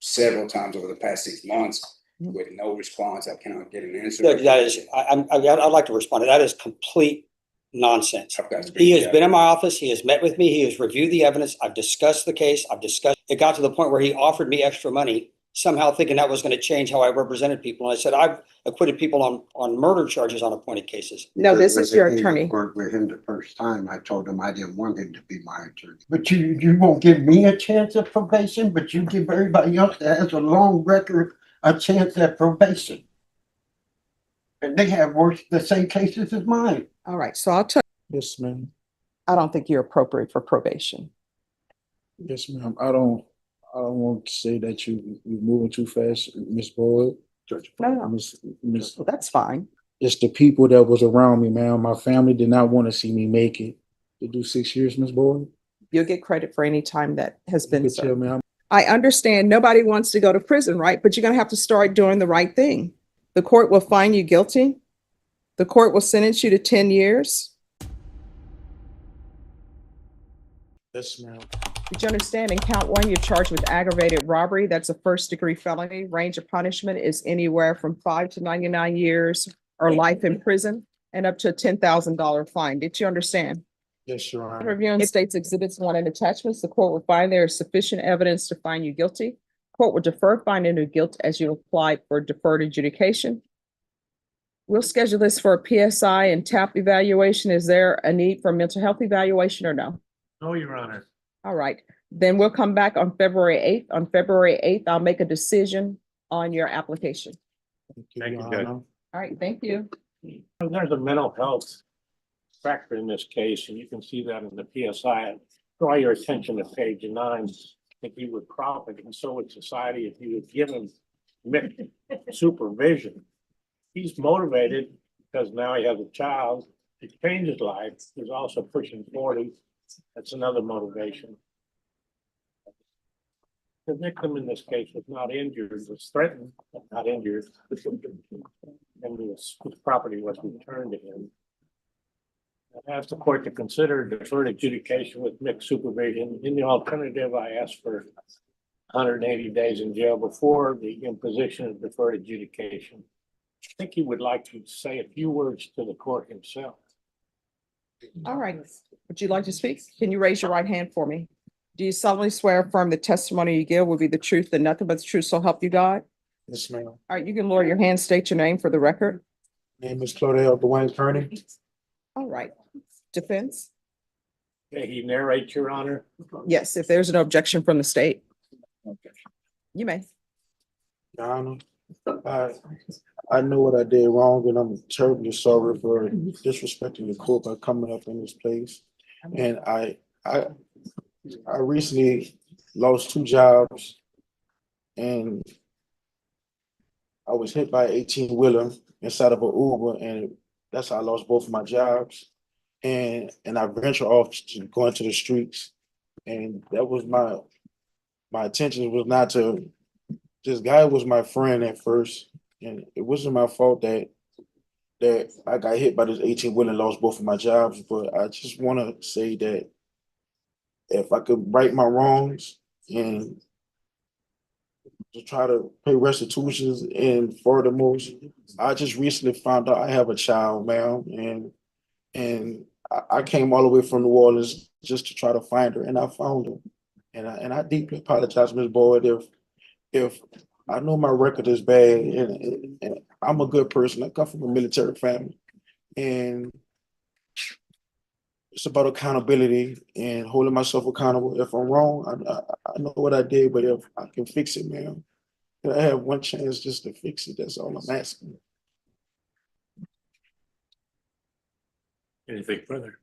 several times over the past 6 months with no response. I cannot get an answer. Look, that is, I'd like to respond to that. Is complete nonsense. Okay, He has been in my office. He has met with me. He has reviewed the evidence. I've discussed the case. It got to the point where he offered me extra money, somehow thinking that was going to change how I represented people. And I said, I've acquitted people on murder charges on appointed cases. No, this is your attorney. Worked with him the first time. I told him I didn't want him to be my attorney. But you won't give me a chance at probation, but you give everybody else that has a long record a chance at probation. And they have the same cases as mine. All right, so I'll tell Yes, ma'am. I don't think you're appropriate for probation. Yes, ma'am. I don't want to say that you're moving too fast, Miss Boyd. No. Miss, Well, that's fine. it's the people that was around me, ma'am. My family did not want to see me make it to do 6 years, Miss Boyd. You'll get credit for any time that has been You could tell served. me how. I understand nobody wants to go to prison, right? But you're going to have to start doing the right thing. The court will find you guilty. The court will sentence you to 10 years. Yes, ma'am. Did you understand? In count one, you're charged with aggravated robbery. That's a first-degree felony. Range of punishment is anywhere from 5 to 99 years or life in prison and up to a $10,000 fine. Did you understand? Yes, Your Honor. Reviewing states exhibits 1 and attachments, the court will find there is sufficient evidence to find you guilty. Court will defer finding of guilt as you apply for deferred adjudication. We'll schedule this for a PSI and TAP evaluation. Is there a need for a mental health evaluation or no? No, Your Honor. All right, then we'll come back on February 8th. On February 8th, I'll make a decision on your application. Thank you, Thank Your you, Judge. Honor. All right, thank you. There's a mental health factor in this case, and you can see that in the PSI. Draw your attention to page 9. If he would profit, and so would society if you would give him supervision. He's motivated because now he has a child to change his life. He's also pushing 40. That's another motivation. The victim in this case was not injured, was threatened, but not injured. And his property was returned to him. I asked the court to consider deferred adjudication with mixed supervision. In the alternative, I asked for 180 days in jail before the imposition of deferred adjudication. I think he would like to say a few words to the court himself. All right, would you like to speak? Can you raise your right hand for me? Do you solemnly swear or affirm the testimony you give will be the truth and nothing but the truth, so help you God? Yes, ma'am. All right, you can lower your hand, state your name for the record. Name is Claudel Dwayne Kearney. All right, defense? May he narrate, Your Honor? Yes, if there's an objection from the state. You may. Your Honor, I know what I did wrong, and I'm terribly sorry for disrespecting the court by coming up in this place. And I recently lost 2 jobs, and I was hit by an 18-wheeler inside of an Uber, and that's how I lost both of my jobs. And I ventured off to go into the streets, and that was my intention was not to. This guy was my friend at first, and it wasn't my fault that I got hit by this 18-wheeler and lost both of my jobs. But I just want to say that if I could right my wrongs and to try to pay restitutions, and furthermore, I just recently found out I have a child, ma'am, and I came all the way from New Orleans just to try to find her, and I found her. And I deeply apologize, Ms. Boyd, if I know my record is bad, and I'm a good person. I come from a military family, and it's about accountability and holding myself accountable. If I'm wrong, I know what I did, but if I can fix it, man, I have one chance just to fix it. That's all I'm asking. Anything further?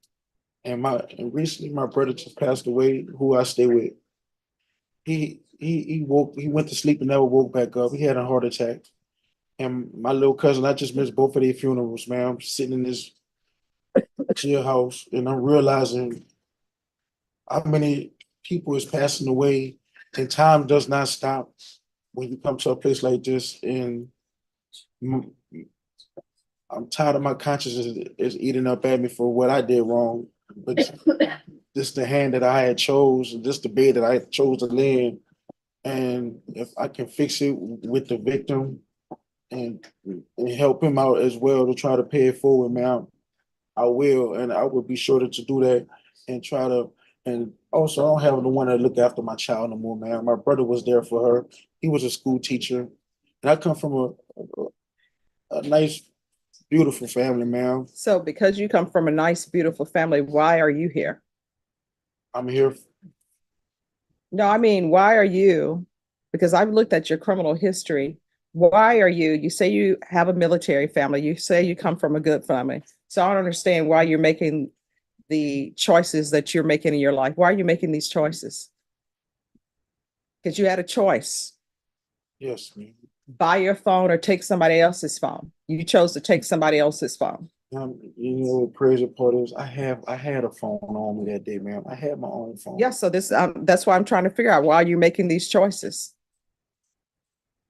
And recently my brother just passed away, who I stay with. He went to sleep and never woke back up. He had a heart attack. And my little cousin, I just missed both of their funerals, man. I'm sitting in this jailhouse, and I'm realizing how many people is passing away, and time does not stop when you come to a place like this. And I'm tired of my conscience is eating up at me for what I did wrong. But this the hand that I had chose, and this the bed that I chose to lay in. And if I can fix it with the victim and help him out as well to try to pay it forward, man, I will, and I will be sure to do that and try to, and also I don't have the one to look after my child no more, man. My brother was there for her. He was a school teacher. And I come from a nice, beautiful family, man. So because you come from a nice, beautiful family, why are you here? I'm here. No, I mean, why are you? Because I've looked at your criminal history. Why are you say you have a military family, you say you come from a good family. So I don't understand why you're making the choices that you're making in your life. Why are you making these choices? Because you had a choice. Yes, man. Buy your phone or take somebody else's phone. You chose to take somebody else's phone. You know what crazy part is? I had a phone on me that day, man. I had my own phone. Yeah, so that's why I'm trying to figure out why you're making these choices.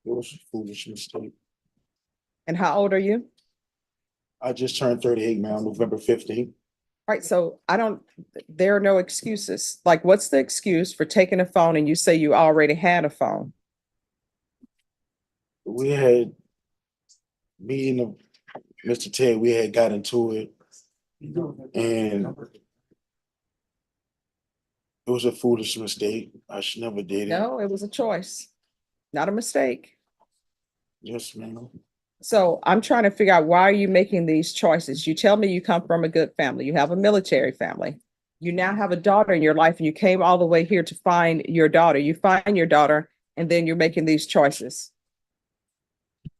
It was a foolish mistake. And how old are you? I just turned 38, man, November 15th. All right, so there are no excuses. Like, what's the excuse for taking a phone and you say you already had a phone? We had, me and Mr. Ted, we had got into it. And it was a foolish mistake. I should never did it. No, it was a choice, not a mistake. Yes, ma'am. So I'm trying to figure out, why are you making these choices? You tell me you come from a good family. You have a military family. You now have a daughter in your life and you came all the way here to find your daughter. You find your daughter and then you're making these choices.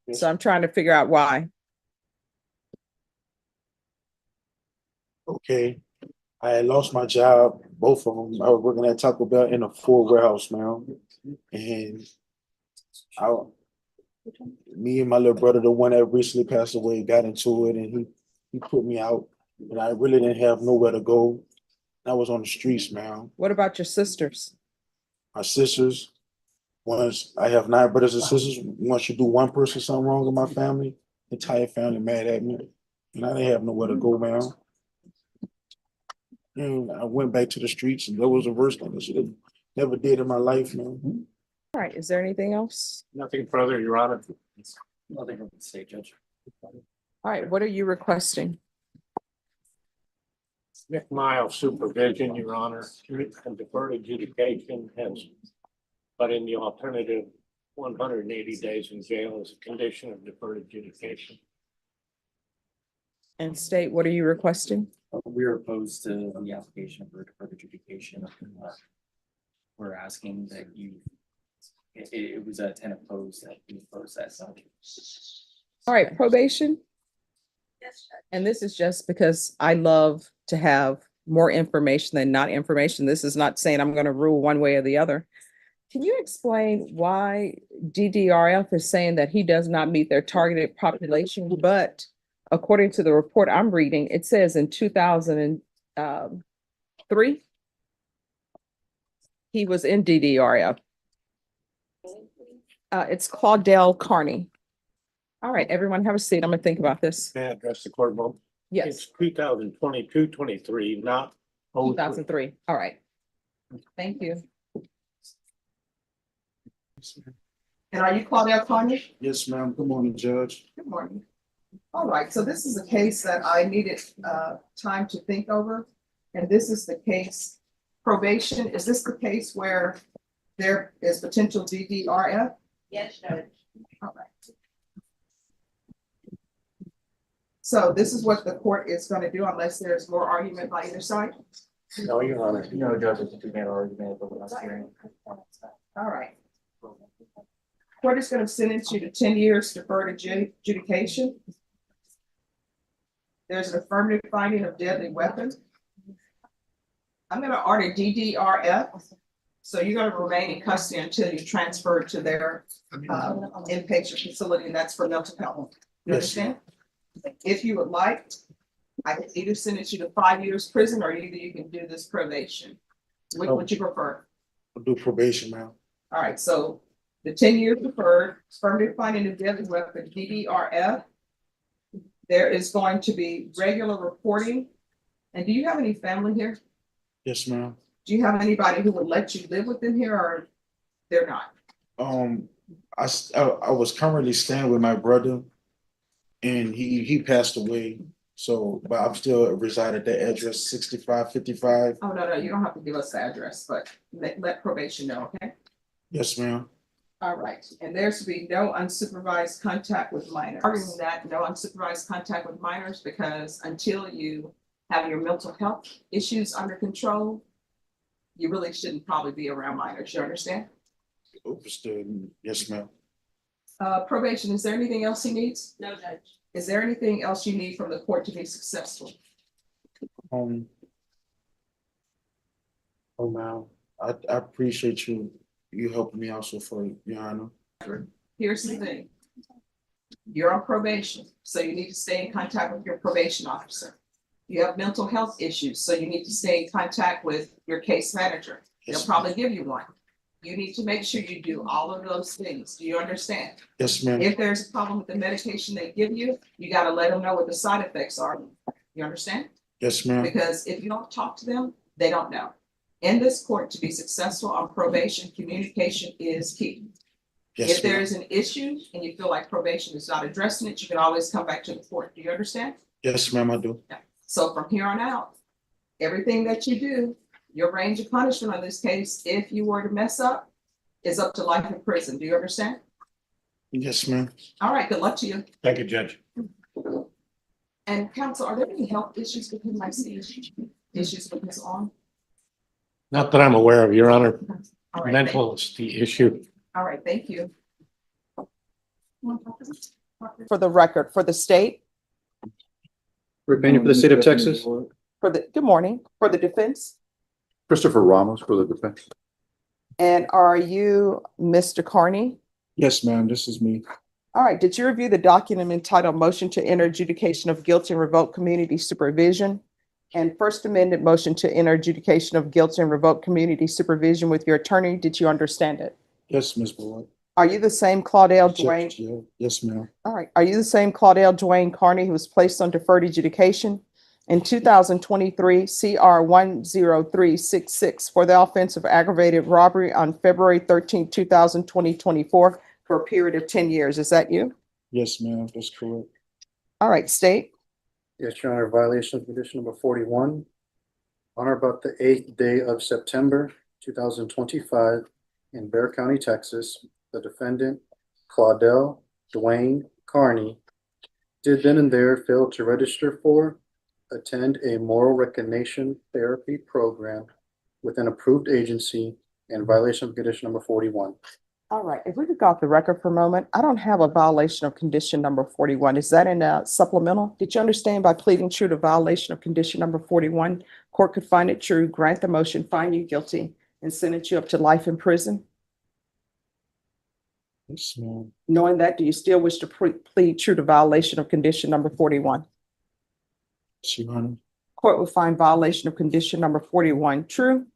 Yes. So I'm trying to figure out why. Okay. I had lost my job, both of them. I was working at Taco Bell in a Ford warehouse, man. And me and my little brother, the one that recently passed away, got into it, and he put me out, and I really didn't have nowhere to go. I was on the streets, man. What about your sisters? My sisters, once I have 9 brothers and sisters, once you do one person something wrong in my family, the entire family mad at me, and I didn't have nowhere to go, man. And I went back to the streets, and that was the worst thing I should have never did in my life, man. All right, is there anything else? Nothing further, Your Honor. Nothing to say, Judge. All right, what are you requesting? Nick Miles supervision, Your Honor, and deferred adjudication has, but in the alternative, 180 days in jail as a condition of deferred adjudication. And state, what are you requesting? We're opposed to the application for deferred adjudication. We're asking that it was a 10 opposed, that you oppose that. All right, probation. And this is just because I love to have more information than not information. This is not saying I'm going to rule one way or the other. Can you explain why DDRF is saying that he does not meet their targeted population, but according to the report I'm reading, it says in 2003, he was in DDRF. It's Claudel Carney. All right, everyone have a seat. I'm gonna think about this. May I address the court vote? Yes, It's 2022-23, not 2003. All right. Thank you. And are you Claudel Carney? Yes, ma'am. Good morning, Judge. Good morning. All right, so this is a case that I needed time to think over. And this is the case probation. Is this the case where there is potential DDRF? Yes, Judge. All right. So this is what the court is going to do unless there's more argument by either side. No, Your Honor. No, Judge, it's a two-man argument, but we're not hearing. All right. Court is going to sentence you to 10 years deferred adjudication. There's an affirmative finding of deadly weapon. I'm going to order DDRF. So you're going to remain in custody until you transfer to their inpatient facility, and that's for mental health. You understand? If you would like, I can either sentence you to 5 years prison, or either you can do this probation. Which would you prefer? I'll do probation, ma'am. All right, so the 10 years deferred, affirmative finding of deadly weapon, DDRF. There is going to be regular reporting. And do you have any family here? Yes, ma'am. Do you have anybody who would let you live with them here, or they're not? I was currently staying with my brother and he passed away. So, but I'm still reside at the address 6555. Oh, no, you don't have to give us the address, but let probation know, okay? Yes, ma'am. All right, and there's to be no unsupervised contact with minors. Other than that, no unsupervised contact with minors, because until you have your mental health issues under control, you really shouldn't probably be around minors, you understand? Understood. Yes, ma'am. Probation, is there anything else he needs? No, Judge. Is there anything else you need from the court to be successful? Oh, man, I appreciate you helping me out so far, Your Honor. Here's the thing. You're on probation, so you need to stay in contact with your probation officer. You have mental health issues, so you need to stay in contact with your case manager. They'll Yes, probably give you one. You need to make sure you do all of those things. Do you understand? yes, ma'am. If there's a problem with the medication they give you, you gotta let them know what the side effects are. You understand? Yes, ma'am. Because if you don't talk to them, they don't know. In this court, to be successful on probation, communication is key. Yes, If there ma'am. is an issue and you feel like probation is not addressing it, you can always come back to the court. Do you understand? Yes, ma'am, I do. So from here on out, everything that you do, your range of punishment on this case, if you were to mess up, is up to life in prison. Do you understand? Yes, ma'am. All right, good luck to you. Thank you, Judge. And counsel, are there any health issues with him? I see issues with his arm. Not that I'm aware of, Your Honor. All right, Mental is the issue. all right, thank you. For the record, for the state, Rick Pena for the state of Texas. good morning, for the defense. Christopher Ramos for the defense. And are you Mr. Carney? Yes, ma'am, this is me. All right, did you review the document entitled Motion to Enter Adjudication of Guilt and Revoke Community Supervision? And First Amendment Motion to Enter Adjudication of Guilt and Revoke Community Supervision with your attorney? Did you understand it? Yes, Ms. Boyd. Are you the same Claudel Dwayne? Yes, ma'am. All right, are you the same Claudel Dwayne Carney who was placed on deferred adjudication in 2023 CR 10366 for the offense of aggravated robbery on February 13, 2024 for a period of 10 years? Is that you? Yes, ma'am, that's correct. All right, state. Yes, Your Honor, violation of condition number 41. On or about the 8th day of September 2025 in Bexar County, Texas, the defendant, Claudel Dwayne Carney, did then and there fail to register for, attend a moral recognition therapy program with an approved agency in violation of condition number 41. All right, if we could go off the record for a moment, I don't have a violation of condition number 41. Is that in a supplemental? Did you understand by pleading true to violation of condition number 41, court could find it true, grant the motion, find you guilty, and sentence you up to life in prison? Yes, ma'am. Knowing that, do you still wish to plead true to violation of condition number 41? Yes, Your Honor. Court will find violation of condition number 41 true.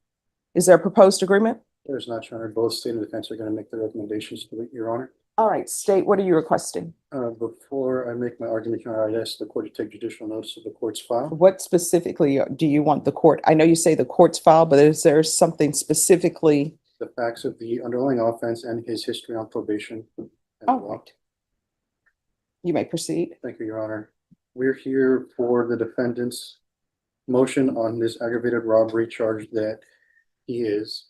Is there a proposed agreement? There's not, Your Honor. Both state and defense are going to make the recommendations to it, Your Honor. All right, state, what are you requesting? Before I make my argument, Your Honor, I ask the court to take judicial notice of the court's file. What specifically do you want the court? I know you say the court's file, but is there something specifically? The facts of the underlying offense and his history on probation. as All well. right. You may proceed. Thank you, Your Honor. We're here for the defendant's motion on this aggravated robbery charge that he is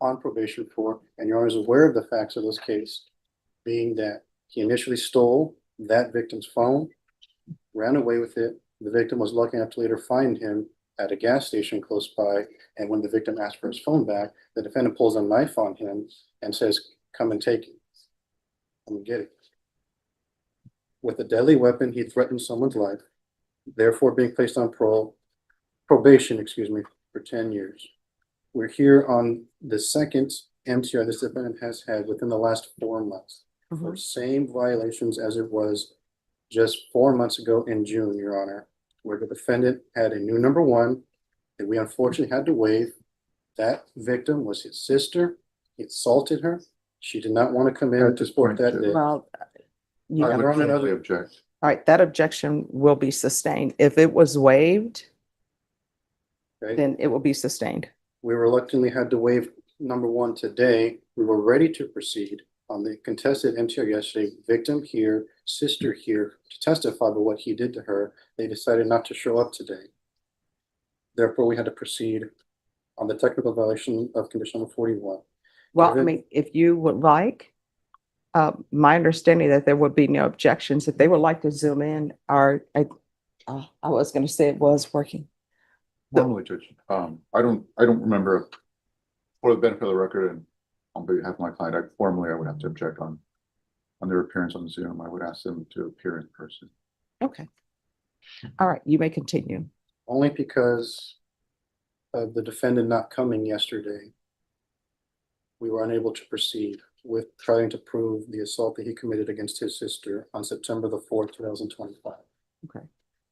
on probation for, and Your Honor is aware of the facts of this case, being that he initially stole that victim's phone, ran away with it. The victim was lucky enough to later find him at a gas station close by, and when the victim asked for his phone back, the defendant pulls a knife on him and says, "Come and take it. Come and get it." With a deadly weapon, he threatened someone's life, therefore being placed on probation, for 10 years. We're here on the second MTR this defendant has had within the last 4 months. For same violations as it was just 4 months ago in June, Your Honor, where the defendant had a new number one that we unfortunately had to waive. That victim was his sister. He assaulted her. She did not want to come in to support that day. Well, you I know, would all strongly object. right, that objection will be sustained. If it was waived, Okay. then it will be sustained. We reluctantly had to waive number one today. We were ready to proceed. on the contested MTR yesterday, victim here, sister here, to testify about what he did to her. They decided not to show up today. Therefore, we had to proceed on the technical violation of condition number 41. Well, I Given- mean, if you would like, my understanding that there would be no objections. If they would like to zoom in, I was gonna say it was working. Formally, Judge, I don't remember, for the benefit of the record and on behalf of my client, I would have to object on their appearance on Zoom. I would ask them to appear in person. Okay. All right, you may continue. Only because of the defendant not coming yesterday, we were unable to proceed with trying to prove the assault that he committed against his sister on September the 4th, 2025. Okay.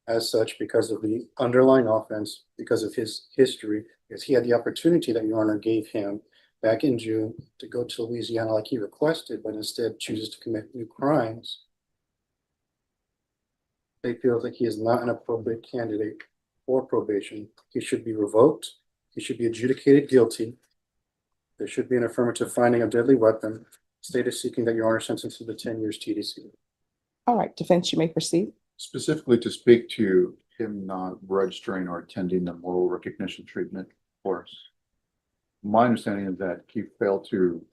As such, because of the underlying offense, because of his history, because he had the opportunity that Your Honor gave him back in June to go to Louisiana like he requested, but instead chooses to commit new crimes, they feel that he is not an appropriate candidate for probation. He should be revoked. He should be adjudicated guilty. There should be an affirmative finding of deadly weapon. State is seeking that Your Honor sentence to the 10 years TDC. All right, defense, you may proceed. Specifically to speak to him not registering or attending the moral recognition treatment course. My understanding is that he failed to,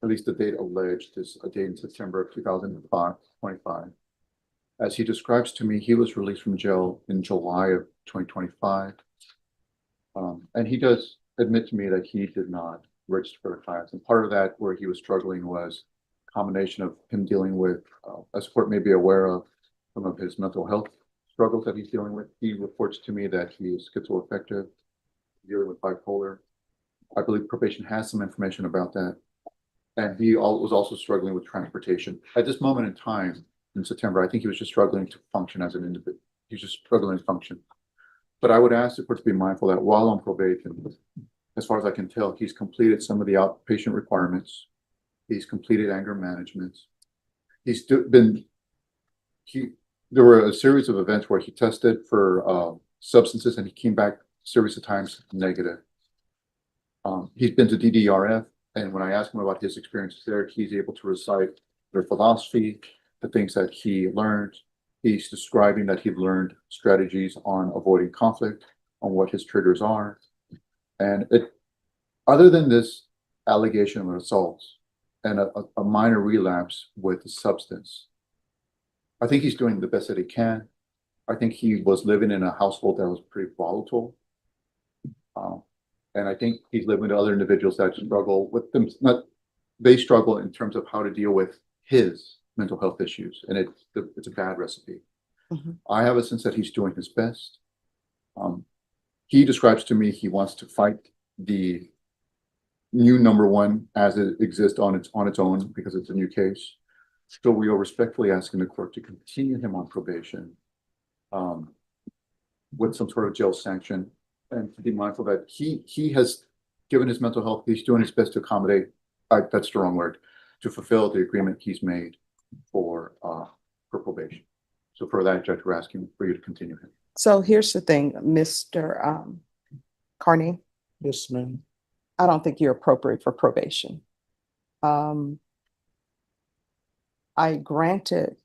at least the date alleged is a date in September of 2025. As he describes to me, he was released from jail in July of 2025. And he does admit to me that he did not register for the class. And part of that where he was struggling was a combination of him dealing with, as the court may be aware of, some of his mental health struggles that he's dealing with. He reports to me that he is schizoaffective, dealing with bipolar. I believe probation has some information about that. And he was also struggling with transportation. At this moment in time, in September, I think he was just struggling to function as an individual. He's just struggling to function. But I would ask the court to be mindful that while on probation, as far as I can tell, he's completed some of the outpatient requirements. He's completed anger management. There were a series of events where he tested for substances and he came back a series of times negative. He's been to DDRF, and when I ask him about his experiences there, he's able to recite their philosophy, the things that he learned. He's describing that he learned strategies on avoiding conflict, on what his triggers are. And other than this allegation of an assault and a minor relapse with the substance, I think he's doing the best that he can. I think he was living in a household that was pretty volatile. And I think he's living with other individuals that struggle with them. They struggle in terms of how to deal with his mental health issues. And it's a bad recipe. Mm-hmm. I have a sense that he's doing his best. He describes to me he wants to fight the new number one as it exists on its own because it's a new case. So we are respectfully asking the court to continue him on probation with some sort of jail sanction, and to be mindful that he has given his mental health, he's doing his best to accommodate, that's the wrong word, to fulfill the agreement he's made for probation. So for that, Judge, we're asking for you to continue him. So here's the thing, Mr. Carney, Yes, ma'am. I don't think you're appropriate for probation. I granted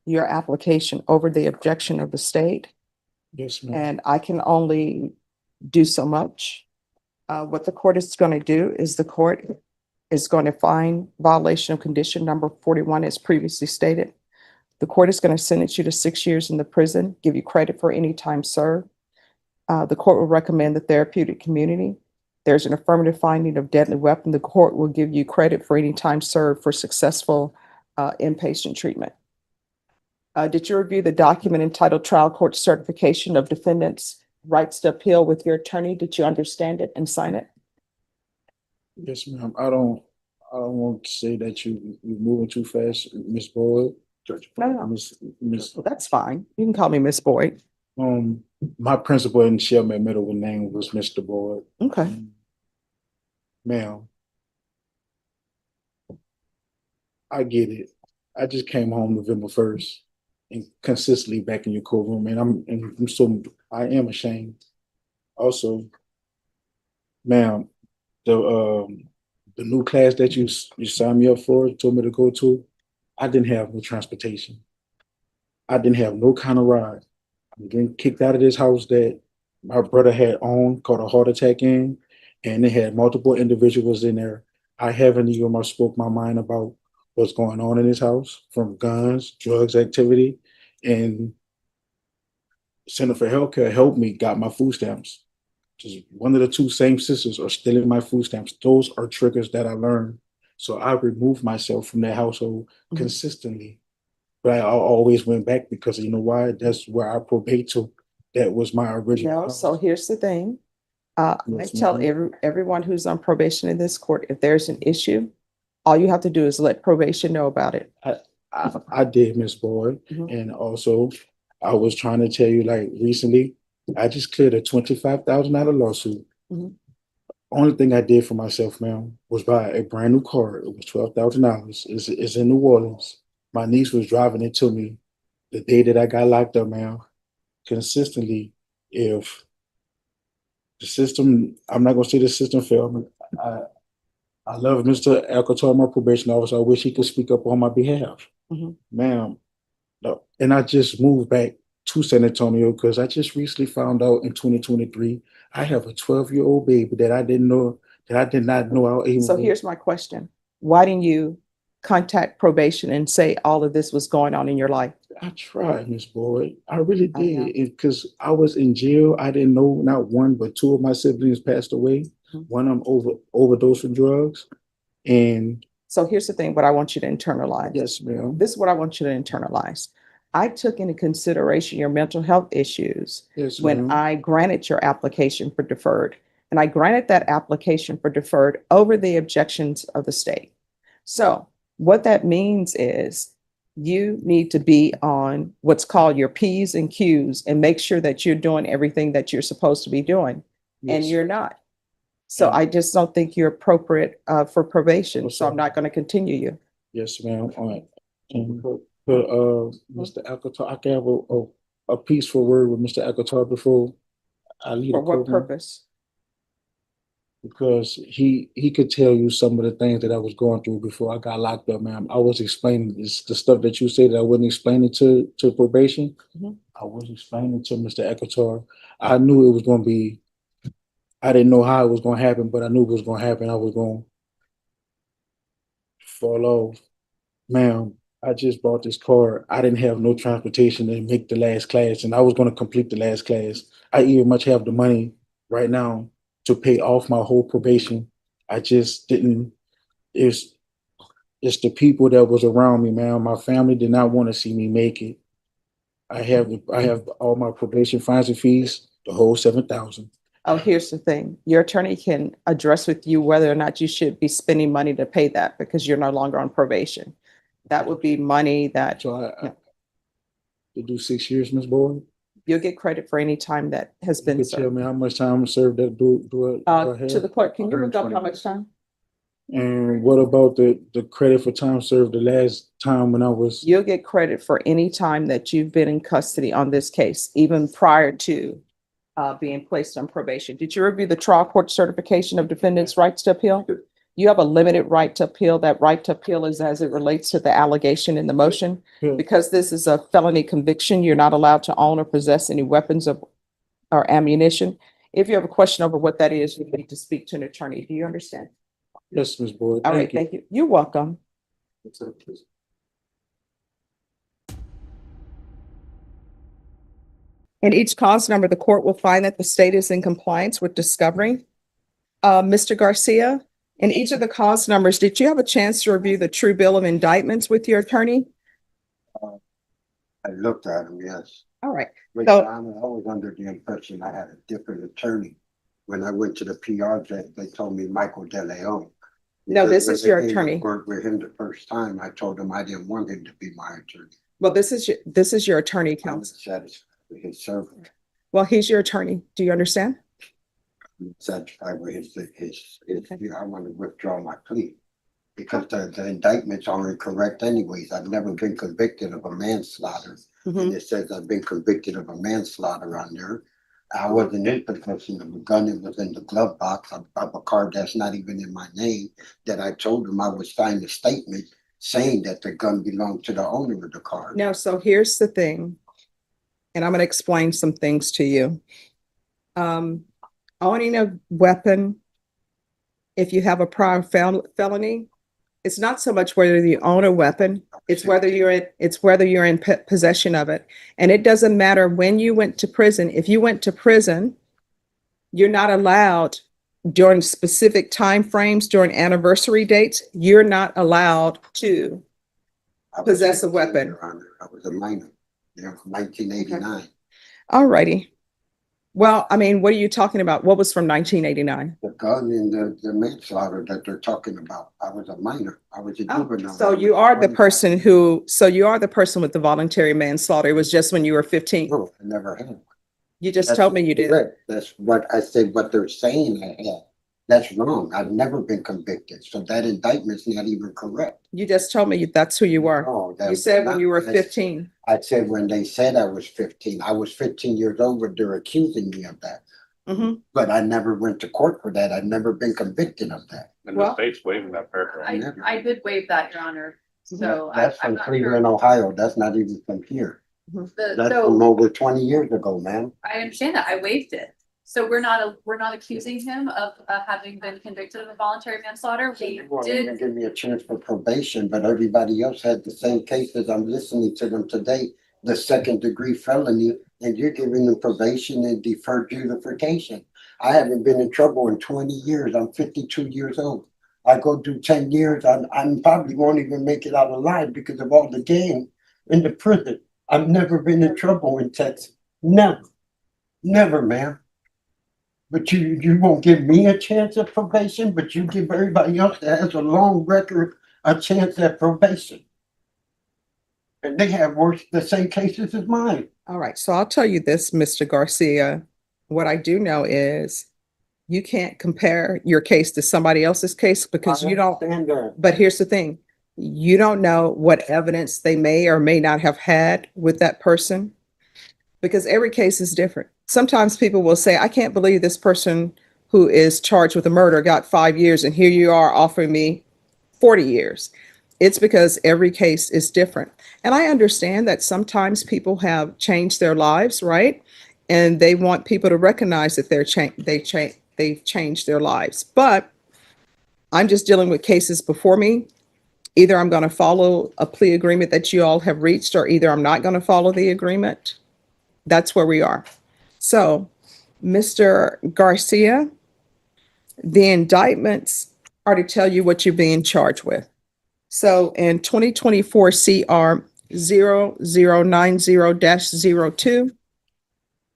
your application over the objection of the state, Yes, ma'am. and I can only do so much. What the court is going to do is the court is going to find violation of condition number 41 as previously stated. The court is going to sentence you to 6 years in the prison, give you credit for any time served. The court will recommend the therapeutic community. There's an affirmative finding of deadly weapon. The court will give you credit for any time served for successful inpatient treatment. Did you review the document entitled Trial Court Certification of Defendant's Rights to Appeal with your attorney? Did you understand it and sign it? Yes, ma'am. I don't want to say that you're moving too fast, Miss Boyd. Judge. No. Miss, That's fine. You can call me Miss Boyd. my principal in Shelby Middle name was Mr. Boyd. Okay. Ma'am, I get it. I just came home November 1st and consistently back in your courtroom, and I am ashamed. Also, ma'am, the the new class that you signed me up for, told me to go to, I didn't have no transportation. I didn't have no kind of ride. I'm getting kicked out of this house that my brother had owned, caught a heart attack in, and it had multiple individuals in there. I haven't even spoke my mind about what's going on in this house, from guns, drugs activity, and Center for Healthcare helped me, got my food stamps. Just one of the two same sisters are stealing my food stamps. Those are triggers that I learned. So I removed myself from that household consistently. But I always went back because you know why? That's where I probate to. That was my original. No, so here's the thing. I Yes, tell ma'am. everyone who's on probation in this court, if there's an issue, all you have to do is let probation know about it. I did, Miss Boyd. Mhm. And also I was trying to tell you, like recently, I just cleared a $25,000 lawsuit. Mhm. Only thing I did for myself, ma'am, was buy a brand new car. It was $12,000. It's in New Orleans. My niece was driving it to me the day that I got locked up, ma'am. Consistently, if the system, I'm not gonna say the system failed me. I love Mr. Alcantara, my probation officer. I wish he could speak up on my behalf. Mhm. Ma'am, no. And I just moved back to San Antonio because I just recently found out in 2023 I have a 12-year-old baby that I didn't know, that I did not know I was able So to. here's my question. Why didn't you contact probation and say all of this was going on in your life? I tried, Miss Boyd. I really I know. did. Because I was in jail. I didn't know not one, but two of my siblings passed away. Mhm. One of them overdosed from drugs. And So here's the thing, what I want you to internalize. yes, ma'am. This is what I want you to internalize. I took into consideration your mental health issues Yes, when ma'am. I granted your application for deferred. And I granted that application for deferred over the objections of the state. So what that means is you need to be on what's called your P's and Q's and make sure that you're doing everything that you're supposed to be doing. And Yes. you're not. So And- I just don't think you're appropriate for probation. Oh, So I'm sorry. not going to continue you. Yes, ma'am. All right. And Mr. Alcantara, I can have a peaceful word with Mr. Alcantara before I leave For the what courtroom. purpose? Because he could tell you some of the things that I was going through before I got locked up, ma'am. I was explaining the stuff that you said that I wasn't explaining to probation. Mhm. I was explaining to Mr. Alcantara. I knew it was going to be. I didn't know how it was going to happen, but I knew it was going to happen. I was going to fall off. Ma'am, I just bought this car. I didn't have no transportation to make the last class, and I was going to complete the last class. I even much have the money right now to pay off my whole probation. I just didn't. It's it's the people that was around me, man. My family did not want to see me make it. I have all my probation fines and fees, the whole 7,000. Oh, here's the thing. Your attorney can address with you whether or not you should be spending money to pay that because you're no longer on probation. That would be money that So I to do 6 years, Miss Boyd. you'll get credit for any time that has You been could tell served. me how much time served that do I To have? the clerk, can you look up 120 how much time? And what about the credit for time served the last time when I was? You'll get credit for any time that you've been in custody on this case, even prior to being placed on probation. Did you review the trial court certification of defendant's rights to appeal? You have a limited right to appeal. That right to appeal is as it relates to the allegation in the motion. Yeah. Because this is a felony conviction, you're not allowed to own or possess any weapons or ammunition. If you have a question over what that is, you need to speak to an attorney. Do you understand? Yes, Miss Boyd. All right, Thank you. thank you. You're welcome. In each cause number, the court will find that the state is in compliance with discovery. Mr. Garcia, in each of the cause numbers, did you have a chance to review the true bill of indictments with your attorney? I looked at them, yes. All right. But So- I was under the impression I had a different attorney. When I went to the PR, they told me Michael De Leon. No, this Because is your when they attorney. worked with him the first time, I told him I didn't want him to be my attorney. Well, this is your attorney, I was counsel. satisfied with his service. Well, he's your attorney. Do you understand? Satisfied with I want to withdraw my plea. Because the indictments aren't correct anyways. I've never been convicted of a manslaughter. And it says I've been convicted of a manslaughter on there. I wasn't in possession of a gun. It was in the glove box of a car that's not even in my name, that I told him I would sign a statement saying that the gun belonged to the owner of the car. Now, so here's the thing, and I'm gonna explain some things to you. Owning a weapon, if you have a prior felony, it's not so much whether you own a weapon, it's whether you're in possession of it. And it doesn't matter when you went to prison. If you went to prison, you're not allowed during specific timeframes, during anniversary dates, you're not allowed to I was possess a 15, weapon. Your Honor. I was a minor, 1989. All righty. Well, I mean, what are you talking about? What was from 1989? The gun and the manslaughter that they're talking about. I was a minor. I was a juvenile. So you are the person with the voluntary manslaughter. It was just when you were 15. No, I never had one. You just told me you did. Correct. That's what I said, what they're saying I had. That's wrong. I've never been convicted. So that indictment's not even correct. You just told me that's who you were. No, that You was said when not- you were that's- 15. I said when they said I was 15, I was 15 years old, but they're accusing me of that. Mhm. But I never went to court for that. I've never been convicted of that. And Well- the state's waiving that paragraph. I did waive that, Your Honor, so That's I'm from not Cleveland, sure. Ohio. That's not even from here. That's from So over 20 years ago, man. I understand that, I waived it. So we're not accusing him of having been convicted of a voluntary manslaughter. We Well, they're gonna did, give me a chance for probation, but everybody else had the same cases. I'm listening to them today, the 2nd-degree felony, and you're giving them probation and deferred beautification. I haven't been in trouble in 20 years. I'm 52 years old. I go do 10 years. I'm probably won't even make it out alive because of all the gang in the prison. I've never been in trouble in Texas. Never. Never, man. But you won't give me a chance at probation, but you give everybody else that has a long record a chance at probation. And they have the same cases as mine. All right, so I'll tell you this, Mr. Garcia. What I do know is you can't compare your case to somebody else's case because you don't. understand that. But here's the thing, you don't know what evidence they may or may not have had with that person because every case is different. Sometimes people will say, I can't believe this person who is charged with a murder got 5 years and here you are offering me 40 years. It's because every case is different. And I understand that sometimes people have changed their lives, right? And they want people to recognize that they've changed their lives. But I'm just dealing with cases before me. Either I'm going to follow a plea agreement that you all have reached, or either I'm not going to follow the agreement. That's where we are. So, Mr. Garcia, the indictments are to tell you what you're being charged with. So in 2024 CR 0090-02,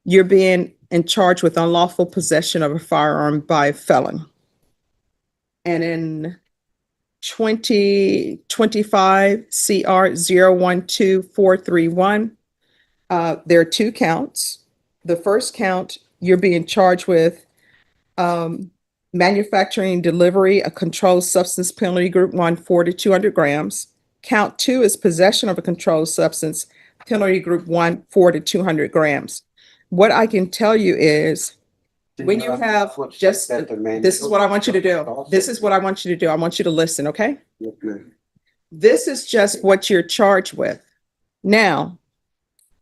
you're being in charge with unlawful possession of a firearm by a felon. And in 2025 CR 012431, there are 2 counts. The first count, you're being charged with manufacturing, delivery, a controlled substance, penalty group 1, 4 to 200 grams. Count 2 is possession of a controlled substance, penalty group 1, 4 to 200 grams. What I can tell you is when you have just, this is what I want you to do. This is what I want you to do. I want you to listen, okay? This is just what you're charged with. Now,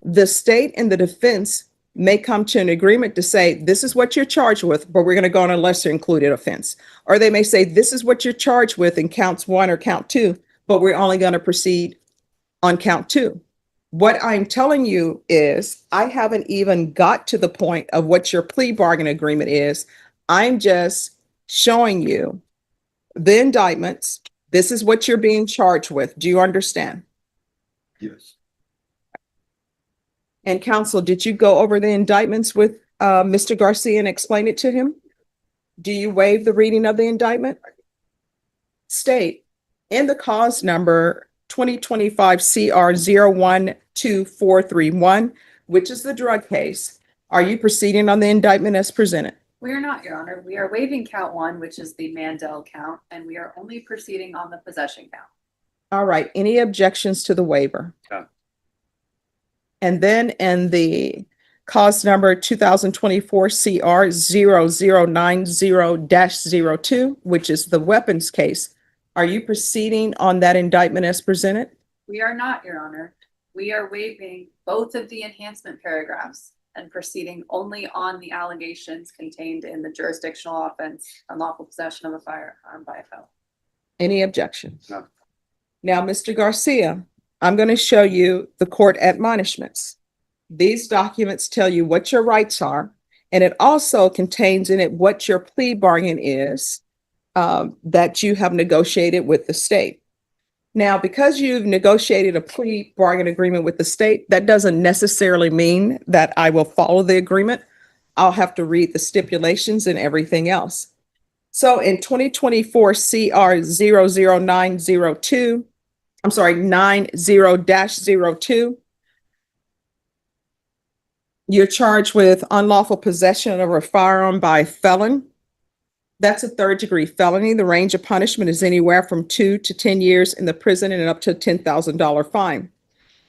the state and the defense may come to an agreement to say, this is what you're charged with, but we're going to go on a lesser included offense. Or they may say, this is what you're charged with in counts 1 or count 2, but we're only going to proceed on count 2. What I'm telling you is I haven't even got to the point of what your plea bargain agreement is. I'm just showing you the indictments. This is what you're being charged with. Do you understand? Yes. And counsel, did you go over the indictments with Mr. Garcia and explain it to him? Do you waive the reading of the indictment? State in the cause number 2025 CR 012431, which is the drug case. Are you proceeding on the indictment as presented? we are not, Your Honor. We are waiving count 1, which is the Mandel count, and we are only proceeding on the possession count. All right. Any objections to the waiver? None. And then in the cause number 2024 CR 0090-02, which is the weapons case. Are you proceeding on that indictment as presented? We are not, Your Honor. We are waiving both of the enhancement paragraphs and proceeding only on the allegations contained in the jurisdictional offense, unlawful possession of a firearm by a felon. Any objection? No. Now, Mr. Garcia, I'm going to show you the court admonishments. These documents tell you what your rights are, and it also contains in it what your plea bargain is that you have negotiated with the state. Now, because you've negotiated a plea bargain agreement with the state, that doesn't necessarily mean that I will follow the agreement. I'll have to read the stipulations and everything else. So in 2024 CR 00902, I'm sorry, 90-02, you're charged with unlawful possession of a firearm by a felon. That's a third-degree felony. The range of punishment is anywhere from 2 to 10 years in the prison and up to a $10,000 fine.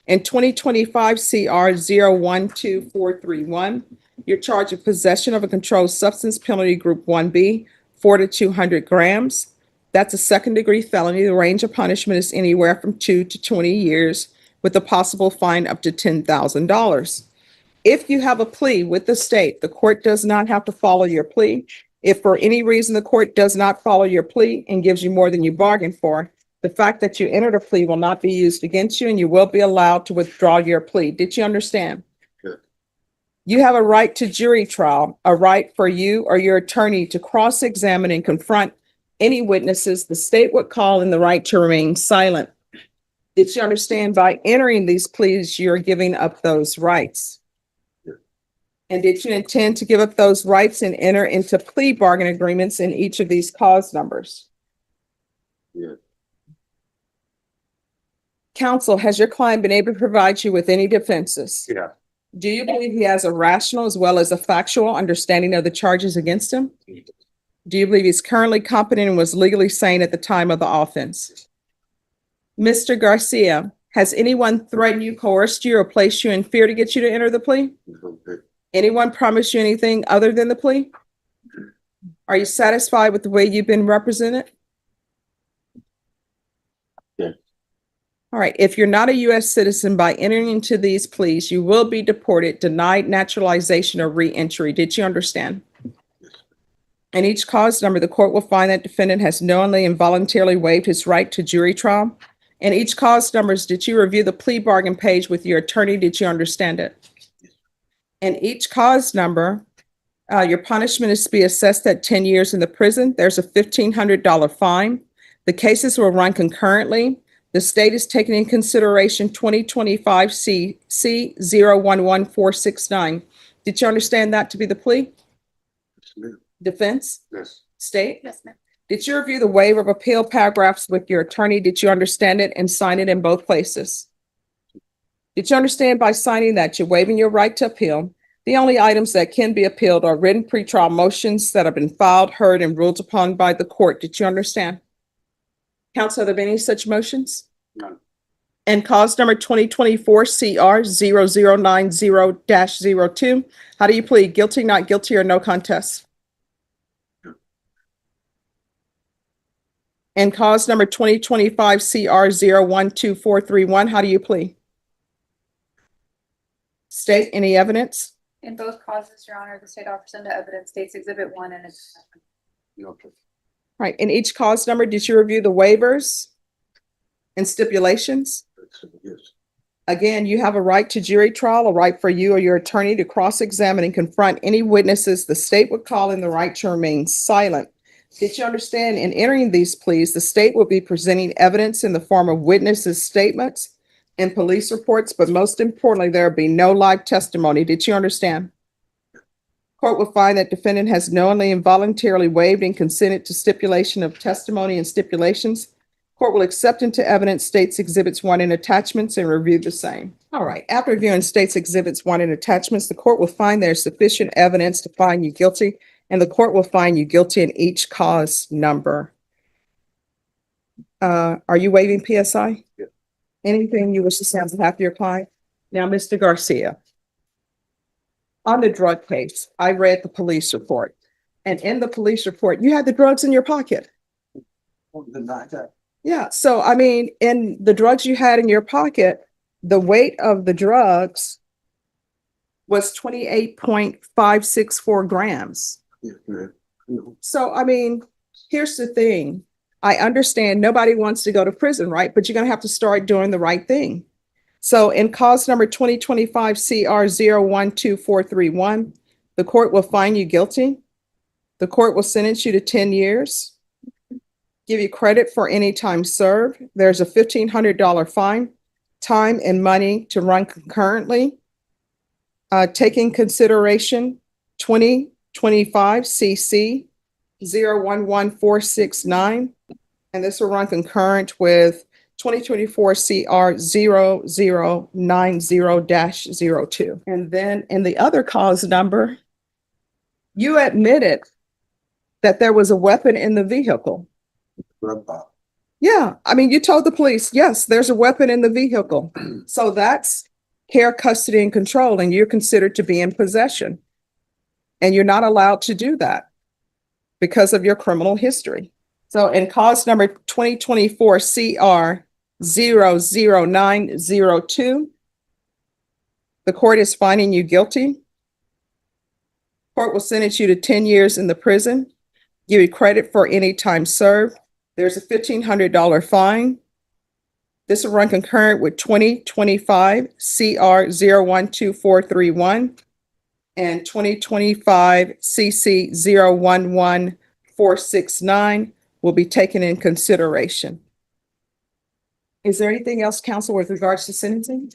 In 2025 CR 012431, you're charged with possession of a controlled substance, penalty group 1B, 4 to 200 grams. That's a second-degree felony. The range of punishment is anywhere from 2 to 20 years with a possible fine up to $10,000. If you have a plea with the state, the court does not have to follow your plea. If for any reason the court does not follow your plea and gives you more than you bargained for, the fact that you entered a plea will not be used against you and you will be allowed to withdraw your plea. Did you understand? Good. You have a right to jury trial, a right for you or your attorney to cross-examine and confront any witnesses the state would call, and the right to remain silent. Did you understand by entering these pleas, you're giving up those rights? And did you intend to give up those rights and enter into plea bargain agreements in each of these cause numbers? Yeah. Counsel, has your client been able to provide you with any defenses? Yeah. Do you believe he has a rational as well as a factual understanding of the charges against him? Do you believe he's currently competent and was legally sane at the time of the offense? Mr. Garcia, has anyone threatened you, coerced you, or placed you in fear to get you to enter the plea? Anyone promised you anything other than the plea? Are you satisfied with the way you've been represented? Yeah. All right. If you're not a U.S. citizen, by entering into these pleas, you will be deported, denied naturalization, or re-entry. Did you understand? In each cause number, the court will find that defendant has knowingly and voluntarily waived his right to jury trial. In each cause numbers, did you review the plea bargain page with your attorney? Did you understand it? In each cause number, your punishment is to be assessed at 10 years in the prison. There's a $1,500 fine. The cases will run concurrently. The state is taking in consideration 2025 C 011469. Did you understand that to be the plea? Defense? Yes. State? Yes, ma'am. Did you review the waiver of appeal paragraphs with your attorney? Did you understand it and sign it in both places? Did you understand by signing that you're waiving your right to appeal? The only items that can be appealed are written pretrial motions that have been filed, heard, and ruled upon by the court. Did you understand? Counsel, have there been any such motions? None. And cause number 2024 CR 0090-02. How do you plead? Guilty, not guilty, or no contest? And cause number 2025 CR 012431. How do you plead? State any evidence? In both causes, Your Honor, the state offers into evidence states exhibit 1 and it's. Okay. Right. In each cause number, did you review the waivers and stipulations? Yes. Again, you have a right to jury trial, a right for you or your attorney to cross-examine and confront any witnesses the state would call, in the right to remain silent. Did you understand in entering these pleas, the state will be presenting evidence in the form of witnesses' statements and police reports, but most importantly, there will be no live testimony. Did you understand? Court will find that defendant has knowingly and voluntarily waived and consented to stipulation of testimony and stipulations. Court will accept into evidence states exhibits 1 and attachments and review the same. All right. After reviewing states exhibits 1 and attachments, the court will find there's sufficient evidence to find you guilty, and the court will find you guilty in each cause number. Are you waiving PSI? Yeah. Anything you wish to say on behalf of your client? Now, Mr. Garcia. on the drug case, I read the police report. And in the police report, you had the drugs in your pocket. Deny that. Yeah, so I mean, in the drugs you had in your pocket, the weight of the drugs was 28.564 grams. Yeah, good. No. So, I mean, here's the thing. I understand nobody wants to go to prison, right? But you're gonna have to start doing the right thing. So in cause number 2025 CR 012431, the court will find you guilty. The court will sentence you to 10 years. Give you credit for any time served. There's a $1,500 fine, time and money to run concurrently. Taking consideration 2025 CC 011469, and this will run concurrent with 2024 CR 0090-02. And then in the other cause number, you admitted that there was a weapon in the vehicle. Drug ball. Yeah, I mean, you told the police, yes, there's a weapon in the vehicle. So that's care, custody, and control, and you're considered to be in possession. And you're not allowed to do that because of your criminal history. So in cause number 2024 CR 00902, the court is finding you guilty. Court will sentence you to 10 years in the prison, give you credit for any time served. There's a $1,500 fine. This will run concurrent with 2025 CR 012431 and 2025 CC 011469 will be taken in consideration. Is there anything else, counsel, with regards to sentencing?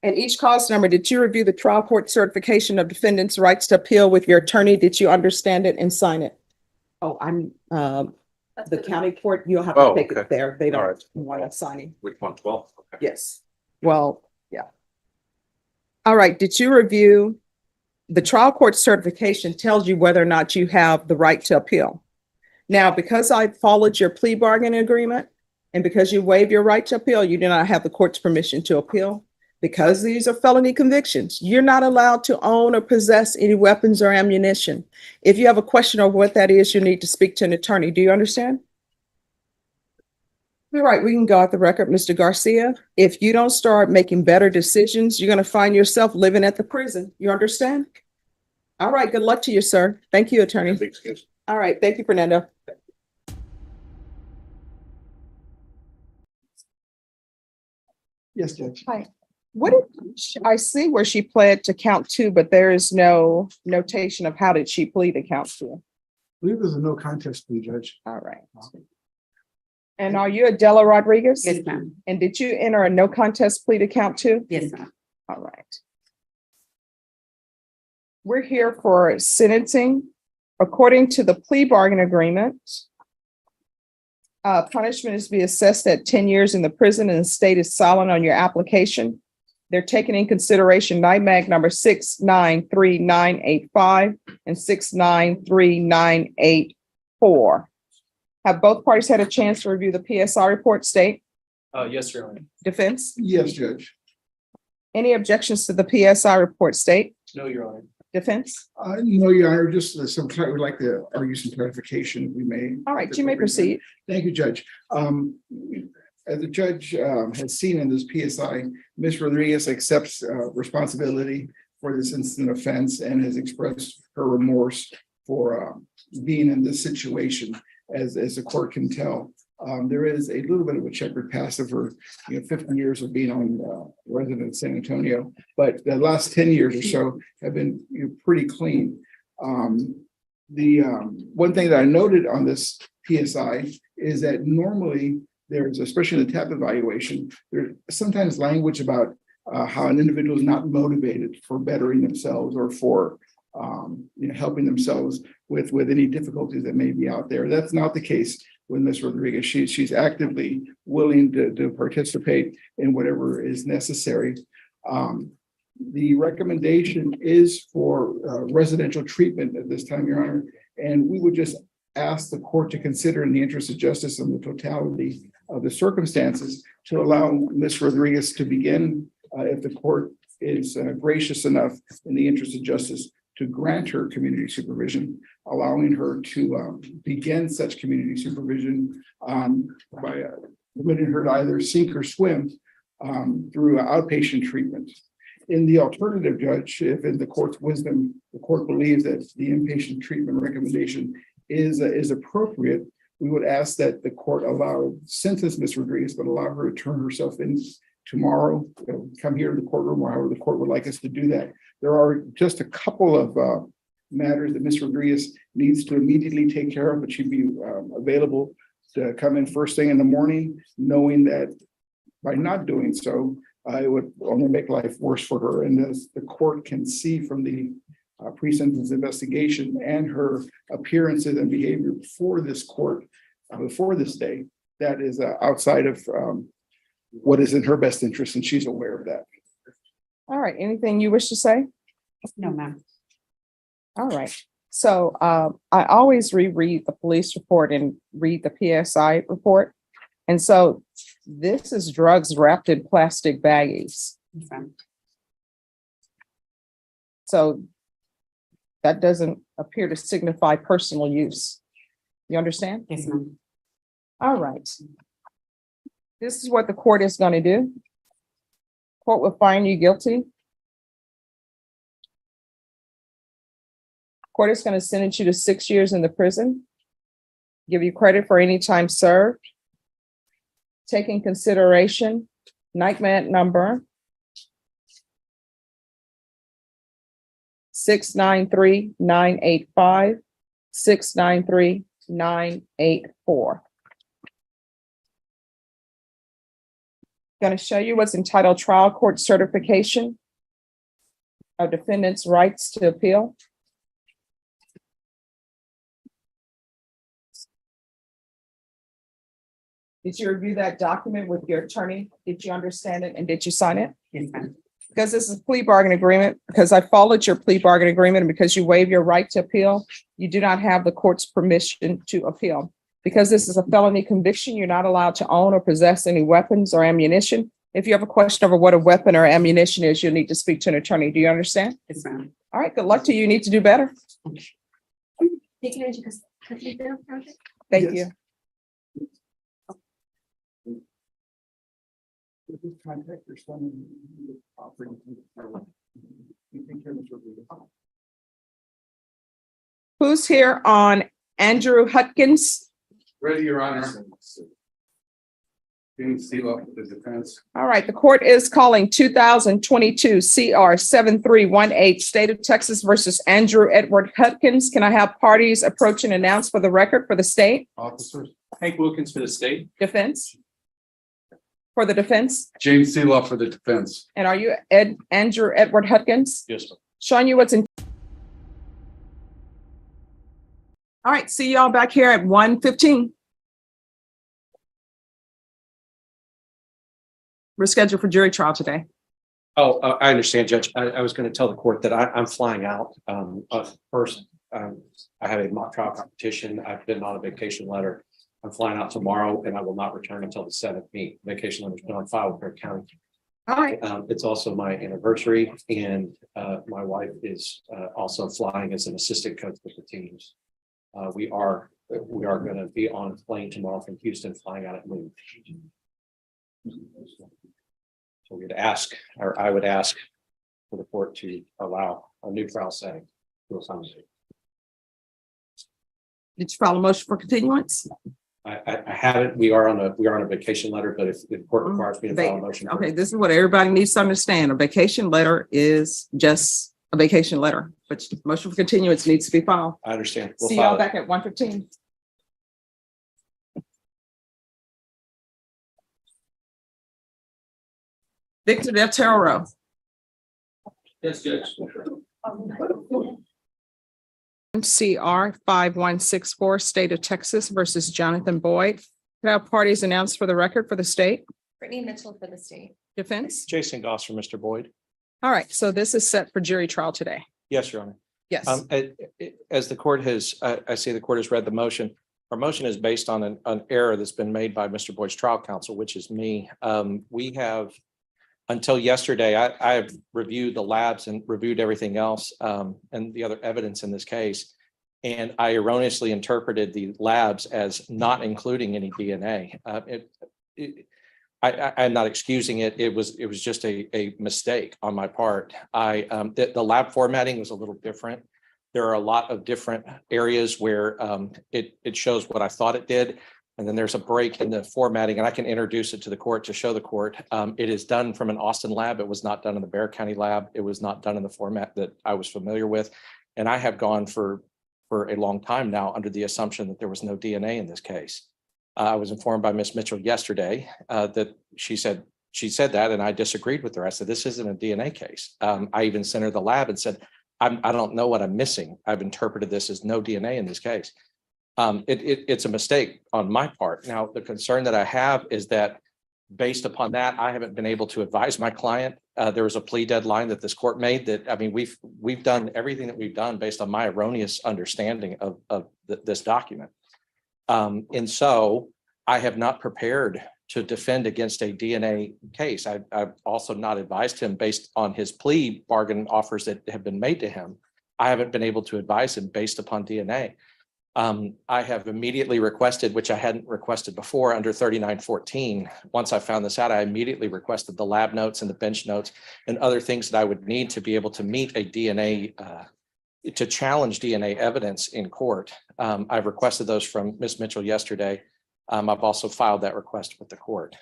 And each cause number, did you review the trial court certification of defendant's rights to appeal with your attorney? Did you understand it and sign it? Oh, I'm, the county court, you'll have to take it there. They don't want to sign it. With 112. Okay. Yes. Well, yeah. All right. Did you review the trial court certification tells you whether or not you have the right to appeal? Now, because I followed your plea bargaining agreement and because you waived your right to appeal, you do not have the court's permission to appeal. Because these are felony convictions, you're not allowed to own or possess any weapons or ammunition. If you have a question of what that is, you need to speak to an attorney. Do you understand? All right, we can go off the record, Mr. Garcia. If you don't start making better decisions, you're going to find yourself living at the prison. You understand? All right, good luck to you, sir. Thank you, attorney. All right, thank you, Fernando. Yes, Judge. Hi. What did I see where she pled to count 2, but there is no notation of how did she plead to count 2? I believe there's a no contest plea, Judge. All right. And are you Adela Rodriguez? Yes, ma'am. And did you enter a no contest plea to count 2? Yes, ma'am. All right. We're here for sentencing. According to the plea bargain agreement, punishment is to be assessed at 10 years in the prison and the state is silent on your application. They're taking in consideration NIMAG number 693985 and 693984. Have both parties had a chance to review the PSI report, state? Yes, Your Honor. Defense? Yes, Judge. Any objections to the PSI report, state? No, Your Honor. Defense? No, Your Honor, just some, we'd like to argue some clarification we may. All right, you may proceed. Thank you, Judge. As the judge has seen in this PSI, Ms. Rodriguez accepts responsibility for this incident offense and has expressed her remorse for being in this situation. As the court can tell, there is a little bit of a checkered past of her, 50 years of being on resident of San Antonio, but the last 10 years or so have been pretty clean. The one thing that I noted on this PSI is that normally there's, especially in the TAP evaluation, there's sometimes language about how an individual is not motivated for bettering themselves or for helping themselves with any difficulties that may be out there. That's not the case with Ms. Rodriguez. She's actively willing to participate in whatever is necessary. The recommendation is for residential treatment at this time, Your Honor, and we would just ask the court to consider, in the interest of justice and the totality of the circumstances, to allow Ms. Rodriguez to begin, if the court is gracious enough in the interest of justice to grant her community supervision, allowing her to begin such community supervision by permitting her to either sink or swim through outpatient treatment. In the alternative, Judge, if in the court's wisdom, the court believes that the inpatient treatment recommendation is appropriate, we would ask that the court allow, sentence Ms. Rodriguez, but allow her to turn herself in tomorrow, come here to the courtroom, or however the court would like us to do that. There are just a couple of matters that Ms. Rodriguez needs to immediately take care of, but she'd be available to come in first thing in the morning, knowing that by not doing so, it would only make life worse for her. And as the court can see from the pre-sentence investigation and her appearances and behavior before this court, before this day, that is outside of what is in her best interest, and she's aware of that. All right, anything you wish to say? No, ma'am. All right, so I always reread the police report and read the PSI report. And so this is drugs wrapped in plastic baggies. Yes, ma'am. So that doesn't appear to signify personal use. You understand? Yes, ma'am. All right. This is what the court is going to do. Court will find you guilty. Court is going to sentence you to 6 years in the prison, give you credit for any time served. Take in consideration nightmare number 693-985, 693-984. Going to show you what's entitled Trial Court Certification of Defendant's Rights to Appeal. Did you review that document with your attorney? Did you understand it and did you sign it? Yes, ma'am. Because this is a plea bargain agreement, because I followed your plea bargain agreement, and because you waive your right to appeal, you do not have the court's permission to appeal. Because this is a felony conviction, you're not allowed to own or possess any weapons or ammunition. If you have a question over what a weapon or ammunition is, you'll need to speak to an attorney. Do you understand? Yes, ma'am. All right, good luck to you. You need to do better. Thank Yes. you. Contact your son and you take care of Mr. Rodriguez. Who's here on Andrew Hutkins? Ready, Your Honor. James Seeloff with the defense. All right, the court is calling 2022 CR 7318, State of Texas versus Andrew Edward Hutkins. Can I have parties approach and announce for the record for the state? Officers. Hank Wilkins for the state. Defense? For the defense? James Seeloff for the defense. And are you Andrew Edward Hutkins? Yes, sir. Showing you what's in. All right, see y'all back here at 1:15. We're scheduled for jury trial today. Oh, I understand, Judge. I was going to tell the court that I'm flying out. First, I have a mock trial competition. I've been on a vacation letter. I'm flying out tomorrow and I will not return until the 17th. Vacation letter's been on file with Burke County. All right, It's also my anniversary and my wife is also flying as an assistant coach with the teams. We are going to be on a plane tomorrow from Houston, flying out at noon. So we'd ask, or I would ask for the court to allow a new trial setting to accommodate. did you file a motion for continuance? I haven't, we are on a vacation letter, but if the court requires me to file a motion. Okay, this is what everybody needs to understand. A vacation letter is just a vacation letter, but motion for continuance needs to be filed. I understand. We'll See file y'all it. back at 1:15. Victor Del Toro. Yes, Judge. CR 5164, State of Texas versus Jonathan Boyd. Can I have parties announced for the record for the state? Brittany Mitchell for the state. Defense? Jason Goss for Mr. Boyd. All right, so this is set for jury trial today. Yes, Your Honor. Yes. As the court has, I see the court has read the motion. Our motion is based on an error that's been made by Mr. Boyd's trial counsel, which is me. We have until yesterday, I have reviewed the labs and reviewed everything else, and the other evidence in this case. And I erroneously interpreted the labs as not including any DNA. I'm not excusing it. It was just a mistake on my part. The lab formatting was a little different. There are a lot of different areas where it shows what I thought it did. And then there's a break in the formatting, and I can introduce it to the court to show the court. It is done from an Austin lab. It was not done in the Bexar County lab. It was not done in the format that I was familiar with. And I have gone for a long time now under the assumption that there was no DNA in this case. I was informed by Ms. Mitchell yesterday that she said that, and I disagreed with her. I said, this isn't a DNA case. I even sent her the lab and said, I don't know what I'm missing. I've interpreted this as no DNA in this case. It's a mistake on my part. Now, the concern that I have is that based upon that, I haven't been able to advise my client. There was a plea deadline that this court made that, I mean, we've done everything that we've done based on my erroneous understanding of this document. And so I have not prepared to defend against a DNA case. I've also not advised him based on his plea bargain offers that have been made to him. I haven't been able to advise him based upon DNA. I have immediately requested, which I hadn't requested before under 3914. Once I found this out, I immediately requested the lab notes and the bench notes and other things that I would need to be able to meet a DNA, to challenge DNA evidence in court. I've requested those from Ms. Mitchell yesterday. I've also filed that request with the court.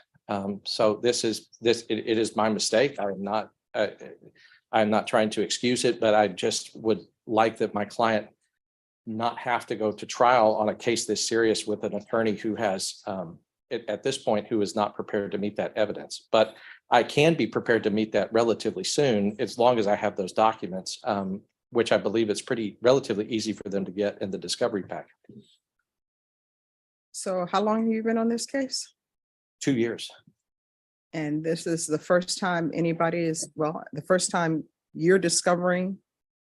So it is my mistake. I'm not trying to excuse it, but I just would like that my client not have to go to trial on a case this serious with an attorney who has, at this point, who is not prepared to meet that evidence. But I can be prepared to meet that relatively soon, as long as I have those documents, which I believe it's relatively easy for them to get in the discovery pack. So how long have you been on this case? 2 years. And this is the first time the first time you're discovering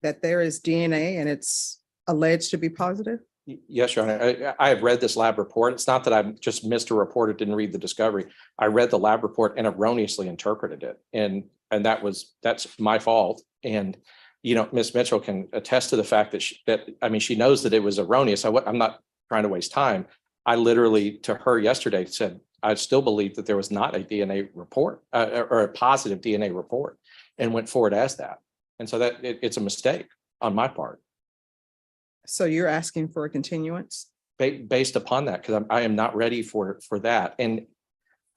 that there is DNA and it's alleged to be positive? Yes, Your Honor. I have read this lab report. It's not that I just missed a report or didn't read the discovery. I read the lab report and erroneously interpreted it. And that's my fault. And, you know, Ms. Mitchell can attest to the fact that she knows that it was erroneous. I'm not trying to waste time. I literally, to her yesterday, said, I still believe that there was not a DNA report or a positive DNA report, and went forward as that. And so that it's a mistake on my part. So you're asking for a continuance? Based upon that, because I am not ready for that. And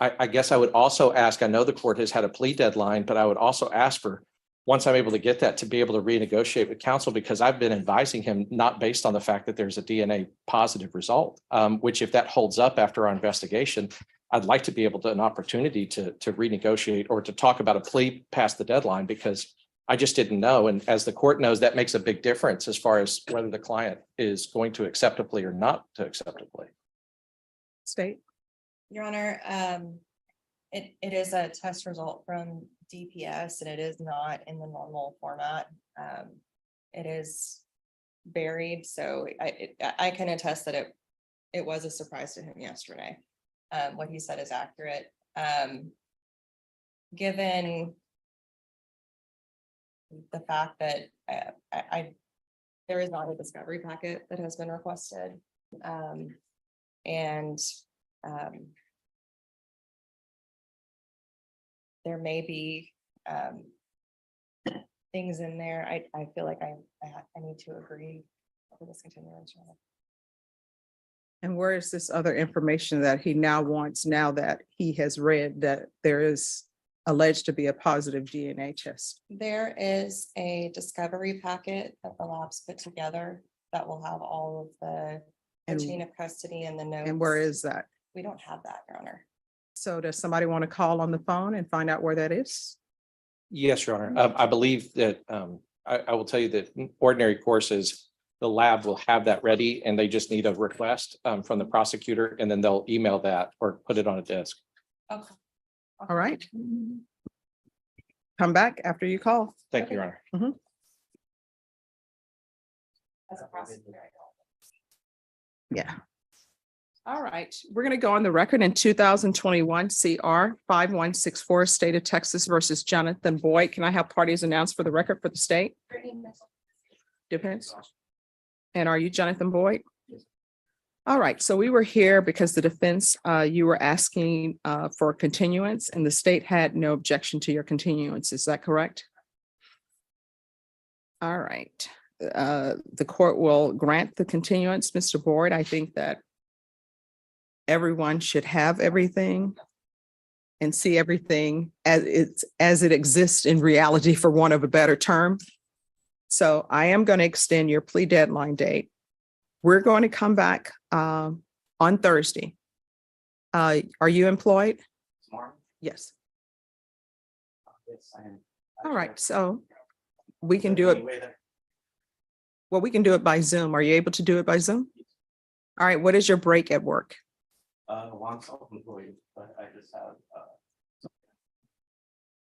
I guess I would also ask, I know the court has had a plea deadline, but I would also ask for, once I'm able to get that, to be able to renegotiate with counsel, because I've been advising him not based on the fact that there's a DNA positive result, which if that holds up after our investigation, I'd like to be able to an opportunity to renegotiate or to talk about a plea past the deadline, because I just didn't know. And as the court knows, that makes a big difference as far as whether the client is going to acceptably or not to acceptably. State. Your Honor, it is a test result from DPS and it is not in the normal format. It is buried, so I can attest that it was a surprise to him yesterday. What he said is accurate. Given the fact that there is not a discovery packet that has been requested. There may be things in there. I feel like I need to agree for this continuance. And where is this other information that he now wants, now that he has read that there is alleged to be a positive DNA test? There is a discovery packet that the labs put together that will have all of the chain of custody and the notes. And where is that? We don't have that, Your Honor. So does somebody want to call on the phone and find out where that is? Yes, Your Honor. I believe that I will tell you that ordinary courses, the lab will have that ready and they just need a request from the prosecutor, and then they'll email that or put it on a disk. Okay. All right. Come back after you call. Thank you, Your Honor. As a prosecutor, I don't. Yeah. All right, we're going to go on the record in 2021 CR 5164, State of Texas versus Jonathan Boyd. Can I have parties announced for the record for the state? Depends. And are you Jonathan Boyd? All right, so we were here because the defense, you were asking for continuance and the state had no objection to your continuance. Is that correct? All right, the court will grant the continuance, Mr. Boyd. I think that everyone should have everything and see everything as it exists in reality, for want of a better term. So I am going to extend your plea deadline date. We're going to come back on Thursday. Are you employed? Tomorrow? Yes. Yes, I am. All right, so we can do it. Well, we can do it by Zoom. Are you able to do it by Zoom? All right, what is your break at work? One self-employed, but I just have, All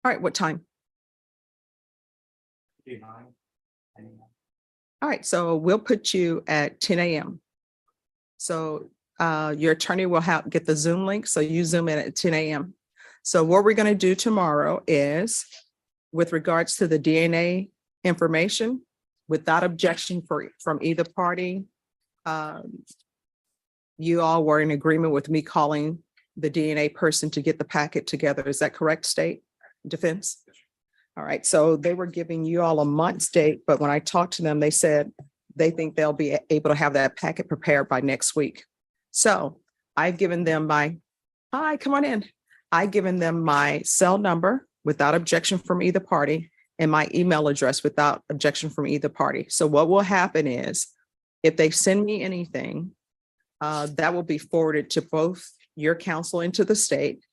right, what time? 9. All right, so we'll put you at 10 a.m. So your attorney will get the Zoom link, so you Zoom in at 10 a.m. So what we're going to do tomorrow is, with regards to the DNA information, without objection from either party, you all were in agreement with me calling the DNA person to get the packet together. Is that correct, state defense? All right, so they were giving you all a month's date, but when I talked to them, they said they think they'll be able to have that packet prepared by next week. So I've given them hi, come on in. I've given them my cell number without objection from either party and my email address without objection from either party. So what will happen is, if they send me anything, that will be forwarded to both your counsel and to the state.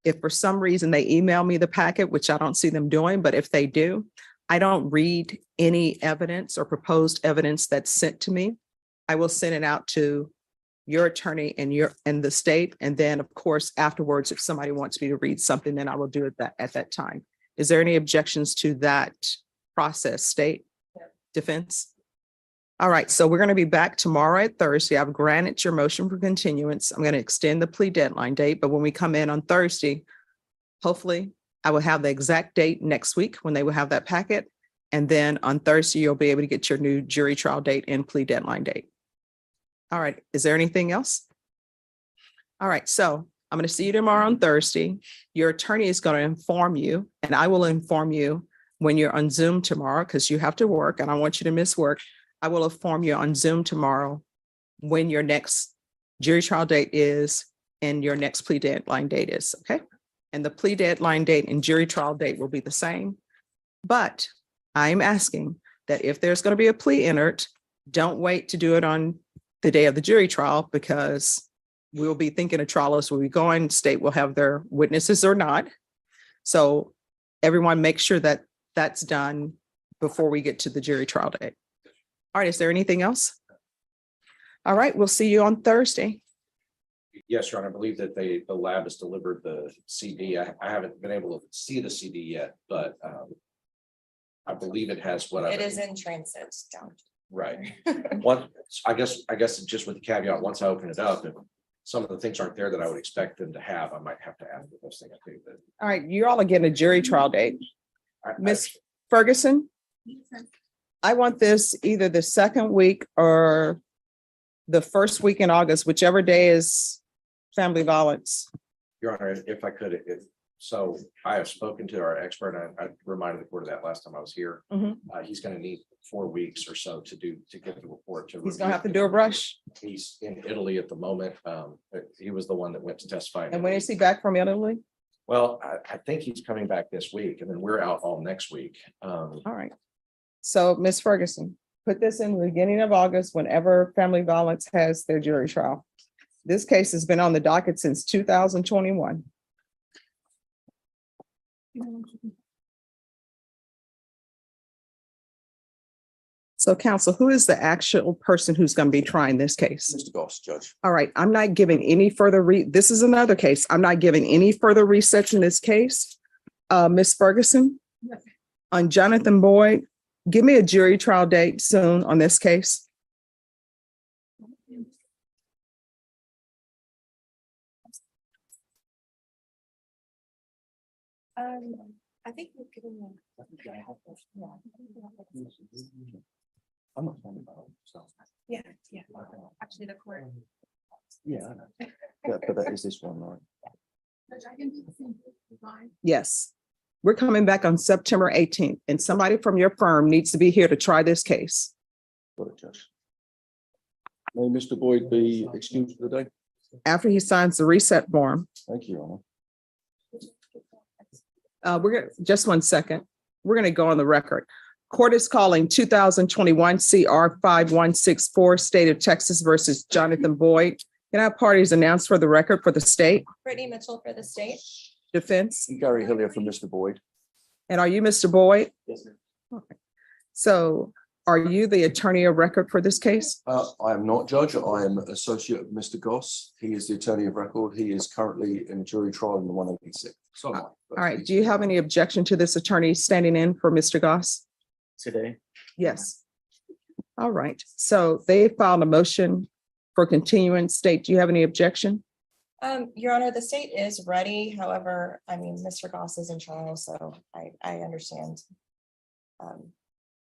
If for some reason they email me the packet, which I don't see them doing, but if they do, I don't read any evidence or proposed evidence that's sent to me. I will send it out to your attorney and the state. And then, of course, afterwards, if somebody wants me to read something, then I will do it at that time. Is there any objections to that process, state defense? All right, so we're going to be back tomorrow at Thursday. I've granted your motion for continuance. I'm going to extend the plea deadline date, but when we come in on Thursday, hopefully I will have the exact date next week when they will have that packet. And then on Thursday, you'll be able to get your new jury trial date and plea deadline date. All right, is there anything else? All right, so I'm going to see you tomorrow on Thursday. Your attorney is going to inform you, and I will inform you when you're on Zoom tomorrow, because you have to work and I want you to miss work. I will inform you on Zoom tomorrow when your next jury trial date is and your next plea deadline date is, okay? And the plea deadline date and jury trial date will be the same. But I'm asking that if there's going to be a plea entered, don't wait to do it on the day of the jury trial, because we'll be thinking a trialist will be going, state will have their witnesses or not. So everyone make sure that that's done before we get to the jury trial date. All right, is there anything else? All right, we'll see you on Thursday. Yes, Your Honor, I believe that the lab has delivered the CD. I haven't been able to see the CD yet, but I believe it has what It is in transit, John. Right. I guess just with the caveat, once I open it up, if some of the things aren't there that I would expect them to have, I might have to add those things too. But All right, you all are getting a jury trial date. Miss Ferguson, I want this either the second week or the first week in August, whichever day is family violence. Your Honor, if I could, so I have spoken to our expert, and I reminded the court of that last time I was here. He's going to need 4 weeks or so to get the report. He's gonna have to do a brush. He's in Italy at the moment. He was the one that went to testify. And when is he back from Italy? Well, I think he's coming back this week, and then we're out all next week. All right. So Ms. Ferguson, put this in the beginning of August, whenever family violence has their jury trial. This case has been on the docket since 2021. So counsel, who is the actual person who's going to be trying this case? Mr. Goss, Judge. All right, I'm not giving any further this is another case. I'm not giving any further research in this case. Ms. Ferguson, on Jonathan Boyd, give me a jury trial date soon on this case. I think we've given them. I'm not talking about it, so. Yeah, yeah. Actually, the court. Yeah, I know. But that is this one, right? Yes. We're coming back on September 18th, and somebody from your firm needs to be here to try this case. Got it, Judge. May Mr. Boyd be excused for the day? After he signs the reset form, Thank you, Your Honor. we're gonna, just one second. We're gonna go on the record. Court is calling 2021 CR 5164, State of Texas versus Jonathan Boyd. Can I have parties announced for the record for the state Brittany Mitchell for the state. defense? Gary Hillier from Mr. Boyd. And are you Mr. Boyd? Yes, sir. Okay. So are you the attorney of record for this case? I am not, Judge. I am associate of Mr. Goss. He is the attorney of record. He is currently in a jury trial in the 186. So am I. All right. Do you have any objection to this attorney standing in for Mr. Goss? Today. Yes. All right. So they filed a motion for continuance. State, do you have any objection? Your Honor, the state is ready. However, I mean, Mr. Goss is in trial, so I understand.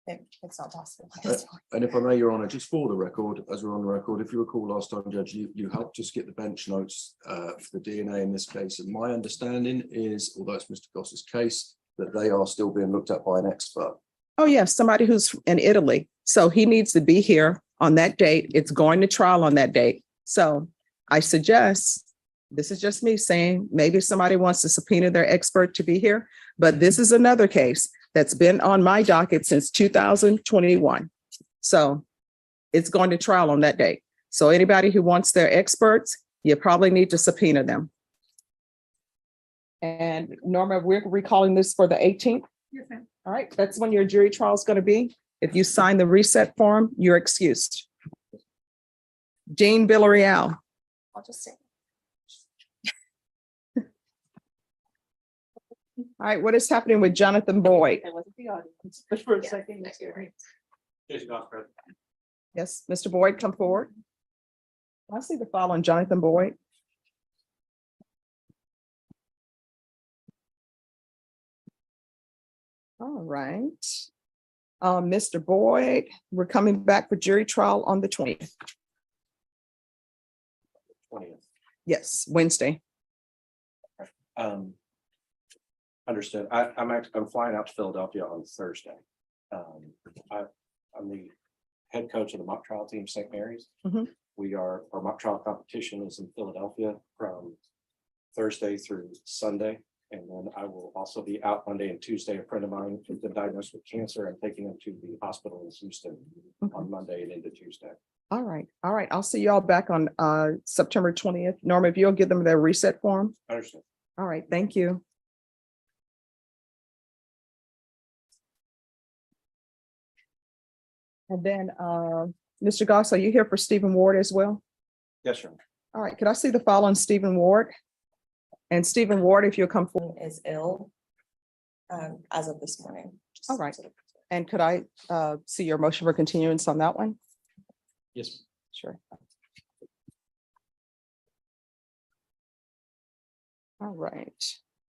It's not possible. at this point. And if I may, Your Honor, just for the record, as we're on the record, if you recall last time, Judge, you helped us get the bench notes for the DNA in this case. And my understanding is, although it's Mr. Goss's case, that they are still being looked at by an expert. Oh, yes, somebody who's in Italy. So he needs to be here on that date. It's going to trial on that date. So I suggest, this is just me saying, maybe somebody wants to subpoena their expert to be here, but this is another case that's been on my docket since 2021. So it's going to trial on that date. So anybody who wants their experts, you probably need to subpoena them. And Norma, we're recalling this for the 18th. Yes, ma'am. All right, that's when your jury trial is going to be. If you sign the reset form, you're excused. Jean Villarreal. I'll just say. All right, what is happening with Jonathan Boyd? For a second. Yes, Mr. Boyd, come forward. I see the file on Jonathan Boyd. All right. Mr. Boyd, we're coming back for jury trial on the 20th. 20th. Yes, Wednesday. Understood. I'm flying out to Philadelphia on Thursday. I'm the head coach of the mock trial team, St. Mary's. Mhm. Our mock trial competition is in Philadelphia from Thursday through Sunday. And then I will also be out Monday and Tuesday. A friend of mine has been diagnosed with cancer. I'm taking him to the hospital in Houston on Monday and into Tuesday. All right. All right. I'll see you all back on September 20th. Norma, if you'll give them their reset form. Understood. All right. Thank you. And then, Mr. Goss, are you here for Stephen Ward as well? Yes, sir. All right. Could I see the file on Stephen Ward? And Stephen Ward, if you'll come forward. Is ill. As of this morning. All right. And could I see your motion for continuance on that one? Yes. Sure. All right.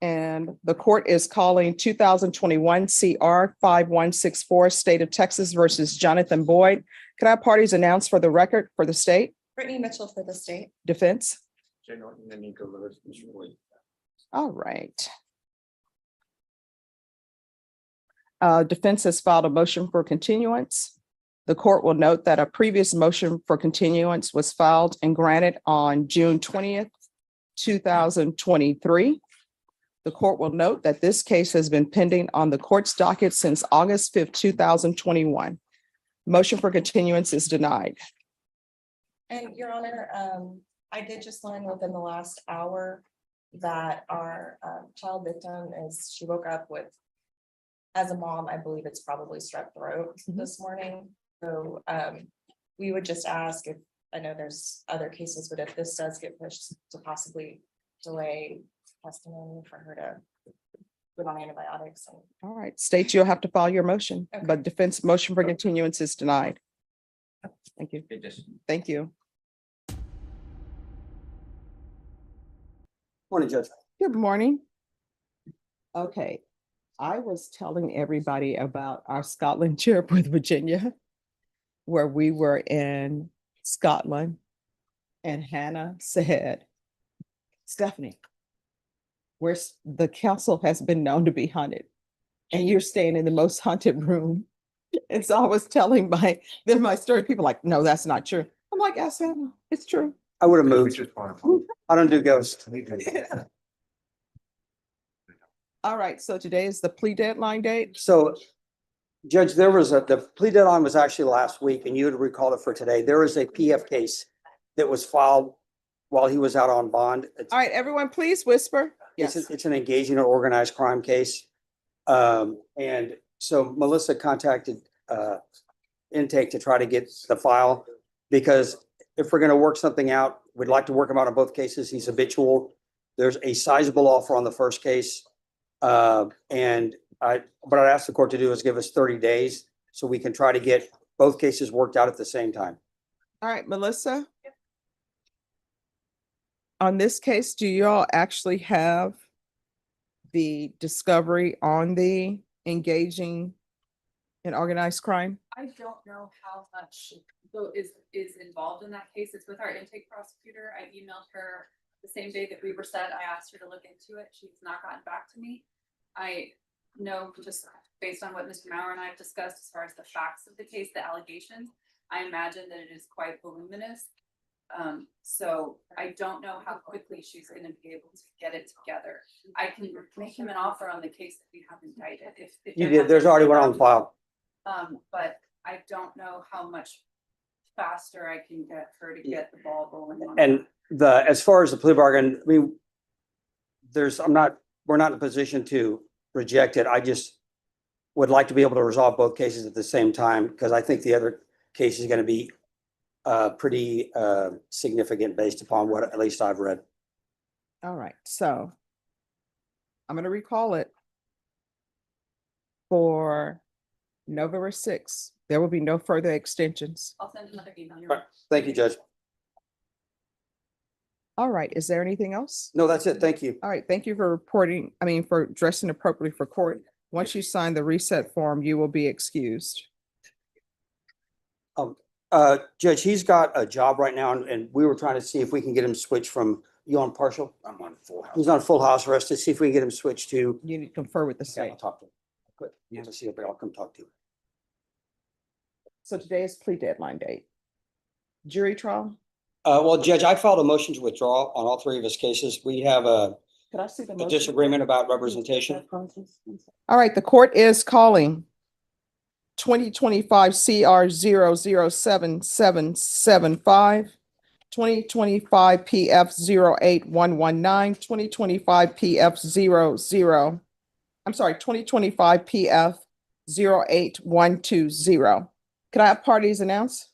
And the court is calling 2021 CR 5164, State of Texas versus Jonathan Boyd. Could I have parties announced for the record for the state? Brittany Mitchell for the state. Defense? Jay Norton and Nico Lewis, Mr. Boyd. All right. Defense has filed a motion for continuance. The court will note that a previous motion for continuance was filed and granted on June 20th, 2023. The court will note that this case has been pending on the court's docket since August 5th, 2021. Motion for continuance is denied. And Your Honor, I did just learn within the last hour that our child victim she woke up with, as a mom, I believe it's probably strep throat this morning. So we would just ask if, I know there's other cases, but if this does get pushed to possibly delay testimony for her to put on antibiotics. All right, state you'll have to file your motion, Okay. but defense motion for continuance is denied. Thank you. Thank you. Morning, Judge. Good morning. Okay, I was telling everybody about our Scotland trip with Virginia, where we were in Scotland, and Hannah said, Stephanie, the castle has been known to be haunted, and you're staying in the most haunted room. And so I was telling my story, people like, no, that's not true. I'm like, yes, Hannah, it's true. I would have moved. I don't do ghosts. All right, so today is the plea deadline date. So, Judge, the plea deadline was actually last week, and you had recalled it for today. There is a PF case that was filed while he was out on bond. All right, everyone, please whisper. It's, Yes. it's an engaging or organized crime case. And so Melissa contacted, intake to try to get the file, because if we're gonna work something out, we'd like to work him out on both cases. He's habitual. There's a sizable offer on the first case. And what I'd ask the court to do is give us 30 days so we can try to get both cases worked out at the same time. All right, Melissa. On this case, do y'all actually have the discovery on the engaging in organized crime? I don't know how much is involved in that case. It's with our intake prosecutor. I emailed her the same day that we were set. I asked her to look into it. She's not gotten back to me. I know, just based on what Mr. Maurer and I have discussed as far as the facts of the case, the allegations, I imagine that it is quite voluminous. So I don't know how quickly she's gonna be able to get it together. I can make him an offer on the case that we have indicted if You did, there's already one on file. but I don't know how much faster I can get her to get the ball rolling. on And as far as the plea bargain, I mean, we're not in a position to reject it. I just would like to be able to resolve both cases at the same time, because I think the other case is gonna be pretty significant based upon what at least I've read. All right, so I'm gonna recall it for November 6th. There will be no further extensions. I'll send another email. Right. Thank you, Judge. All right, is there anything else? No, that's it. Thank you. All right, thank you for for dressing appropriately for court. Once you sign the reset form, you will be excused. Judge, he's got a job right now, and we were trying to see if we can get him switched from, you on partial? I'm on full house. He's on full house arrest, to see if we can get him switched to. You need to confer with the Okay, state. I'll talk to him. Good. You have to see if I'll come talk to you. So today is plea deadline date. Jury trial? Well, Judge, I filed a motion to withdraw on all three of his cases. We have a Could I see the a motion? disagreement about representation. All right, the court is calling 2025 CR 007775, 2025 PF 08119, 2025 PF 2025 PF 08120. Could I have parties announced?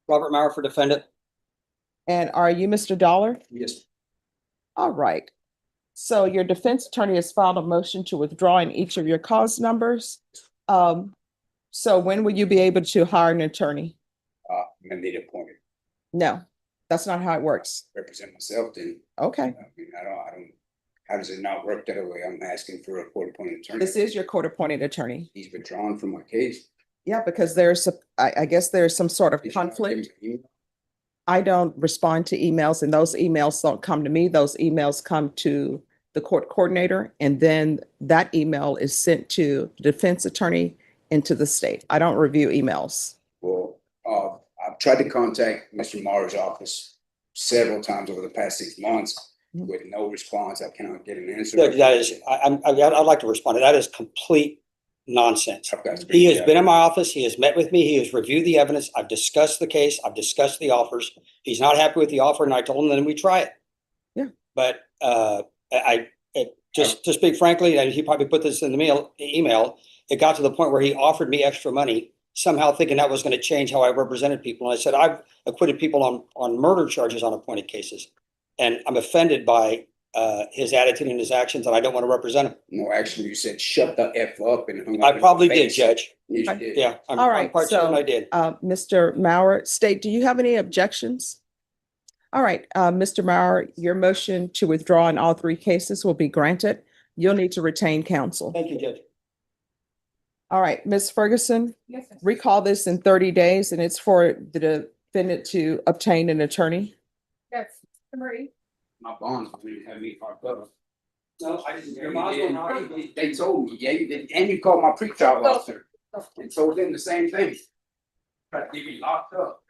Robert Maurer for defendant. And are you Mr. Dollar? Yes. All right. So your defense attorney has filed a motion to withdraw in each of your cause numbers. So when will you be able to hire an attorney? I'm gonna need appointed, No, that's not how it works. represent myself then. Okay, I mean, I don't, how does it not work that way? I'm asking for a court appointed attorney. this is your court-appointed attorney. He's withdrawn from my case. Yeah, because I guess there's some sort of Did you not give conflict. him an email? I don't respond to emails, and those emails don't come to me. Those emails come to the court coordinator, and then that email is sent to the defense attorney and to the state. I don't review emails. Well, I've tried to contact Mr. Maher's office several times over the past 6 months with no response. I cannot get an answer. Judge, that is, I'd like to respond to that. Is complete nonsense. I've got He has screen been in my office. He has met with me. He has reviewed the evidence. I've discussed the case. I've discussed the offers. He's not happy with the offer, and I told him then we try it. Yeah. But just to speak frankly, and he probably put this in the email, it got to the point where he offered me extra money, somehow thinking that was going to change how I represented people. And I said, I've acquitted people on murder charges on appointed cases. And I'm offended by his attitude and his actions, and I don't want to represent him. No, actually, you said shut the F up and hung up I in my probably did, face. Judge. Yes, you did. Yeah. All right, I'm quite certain so, I did. Mr. Maurer, state, do you have any objections? All right, Mr. Maurer, your motion to withdraw in all three cases will be granted. You'll need to retain counsel. Thank you, Judge. All right, Ms. Ferguson, Yes, sir. recall this in 30 days and it's for the defendant to obtain an attorney. Yes, Marie. My bonds didn't have me parked up. No, I didn't. They told me, yeah, and you called my pretrial officer and told them the same thing. Tried to get me locked up.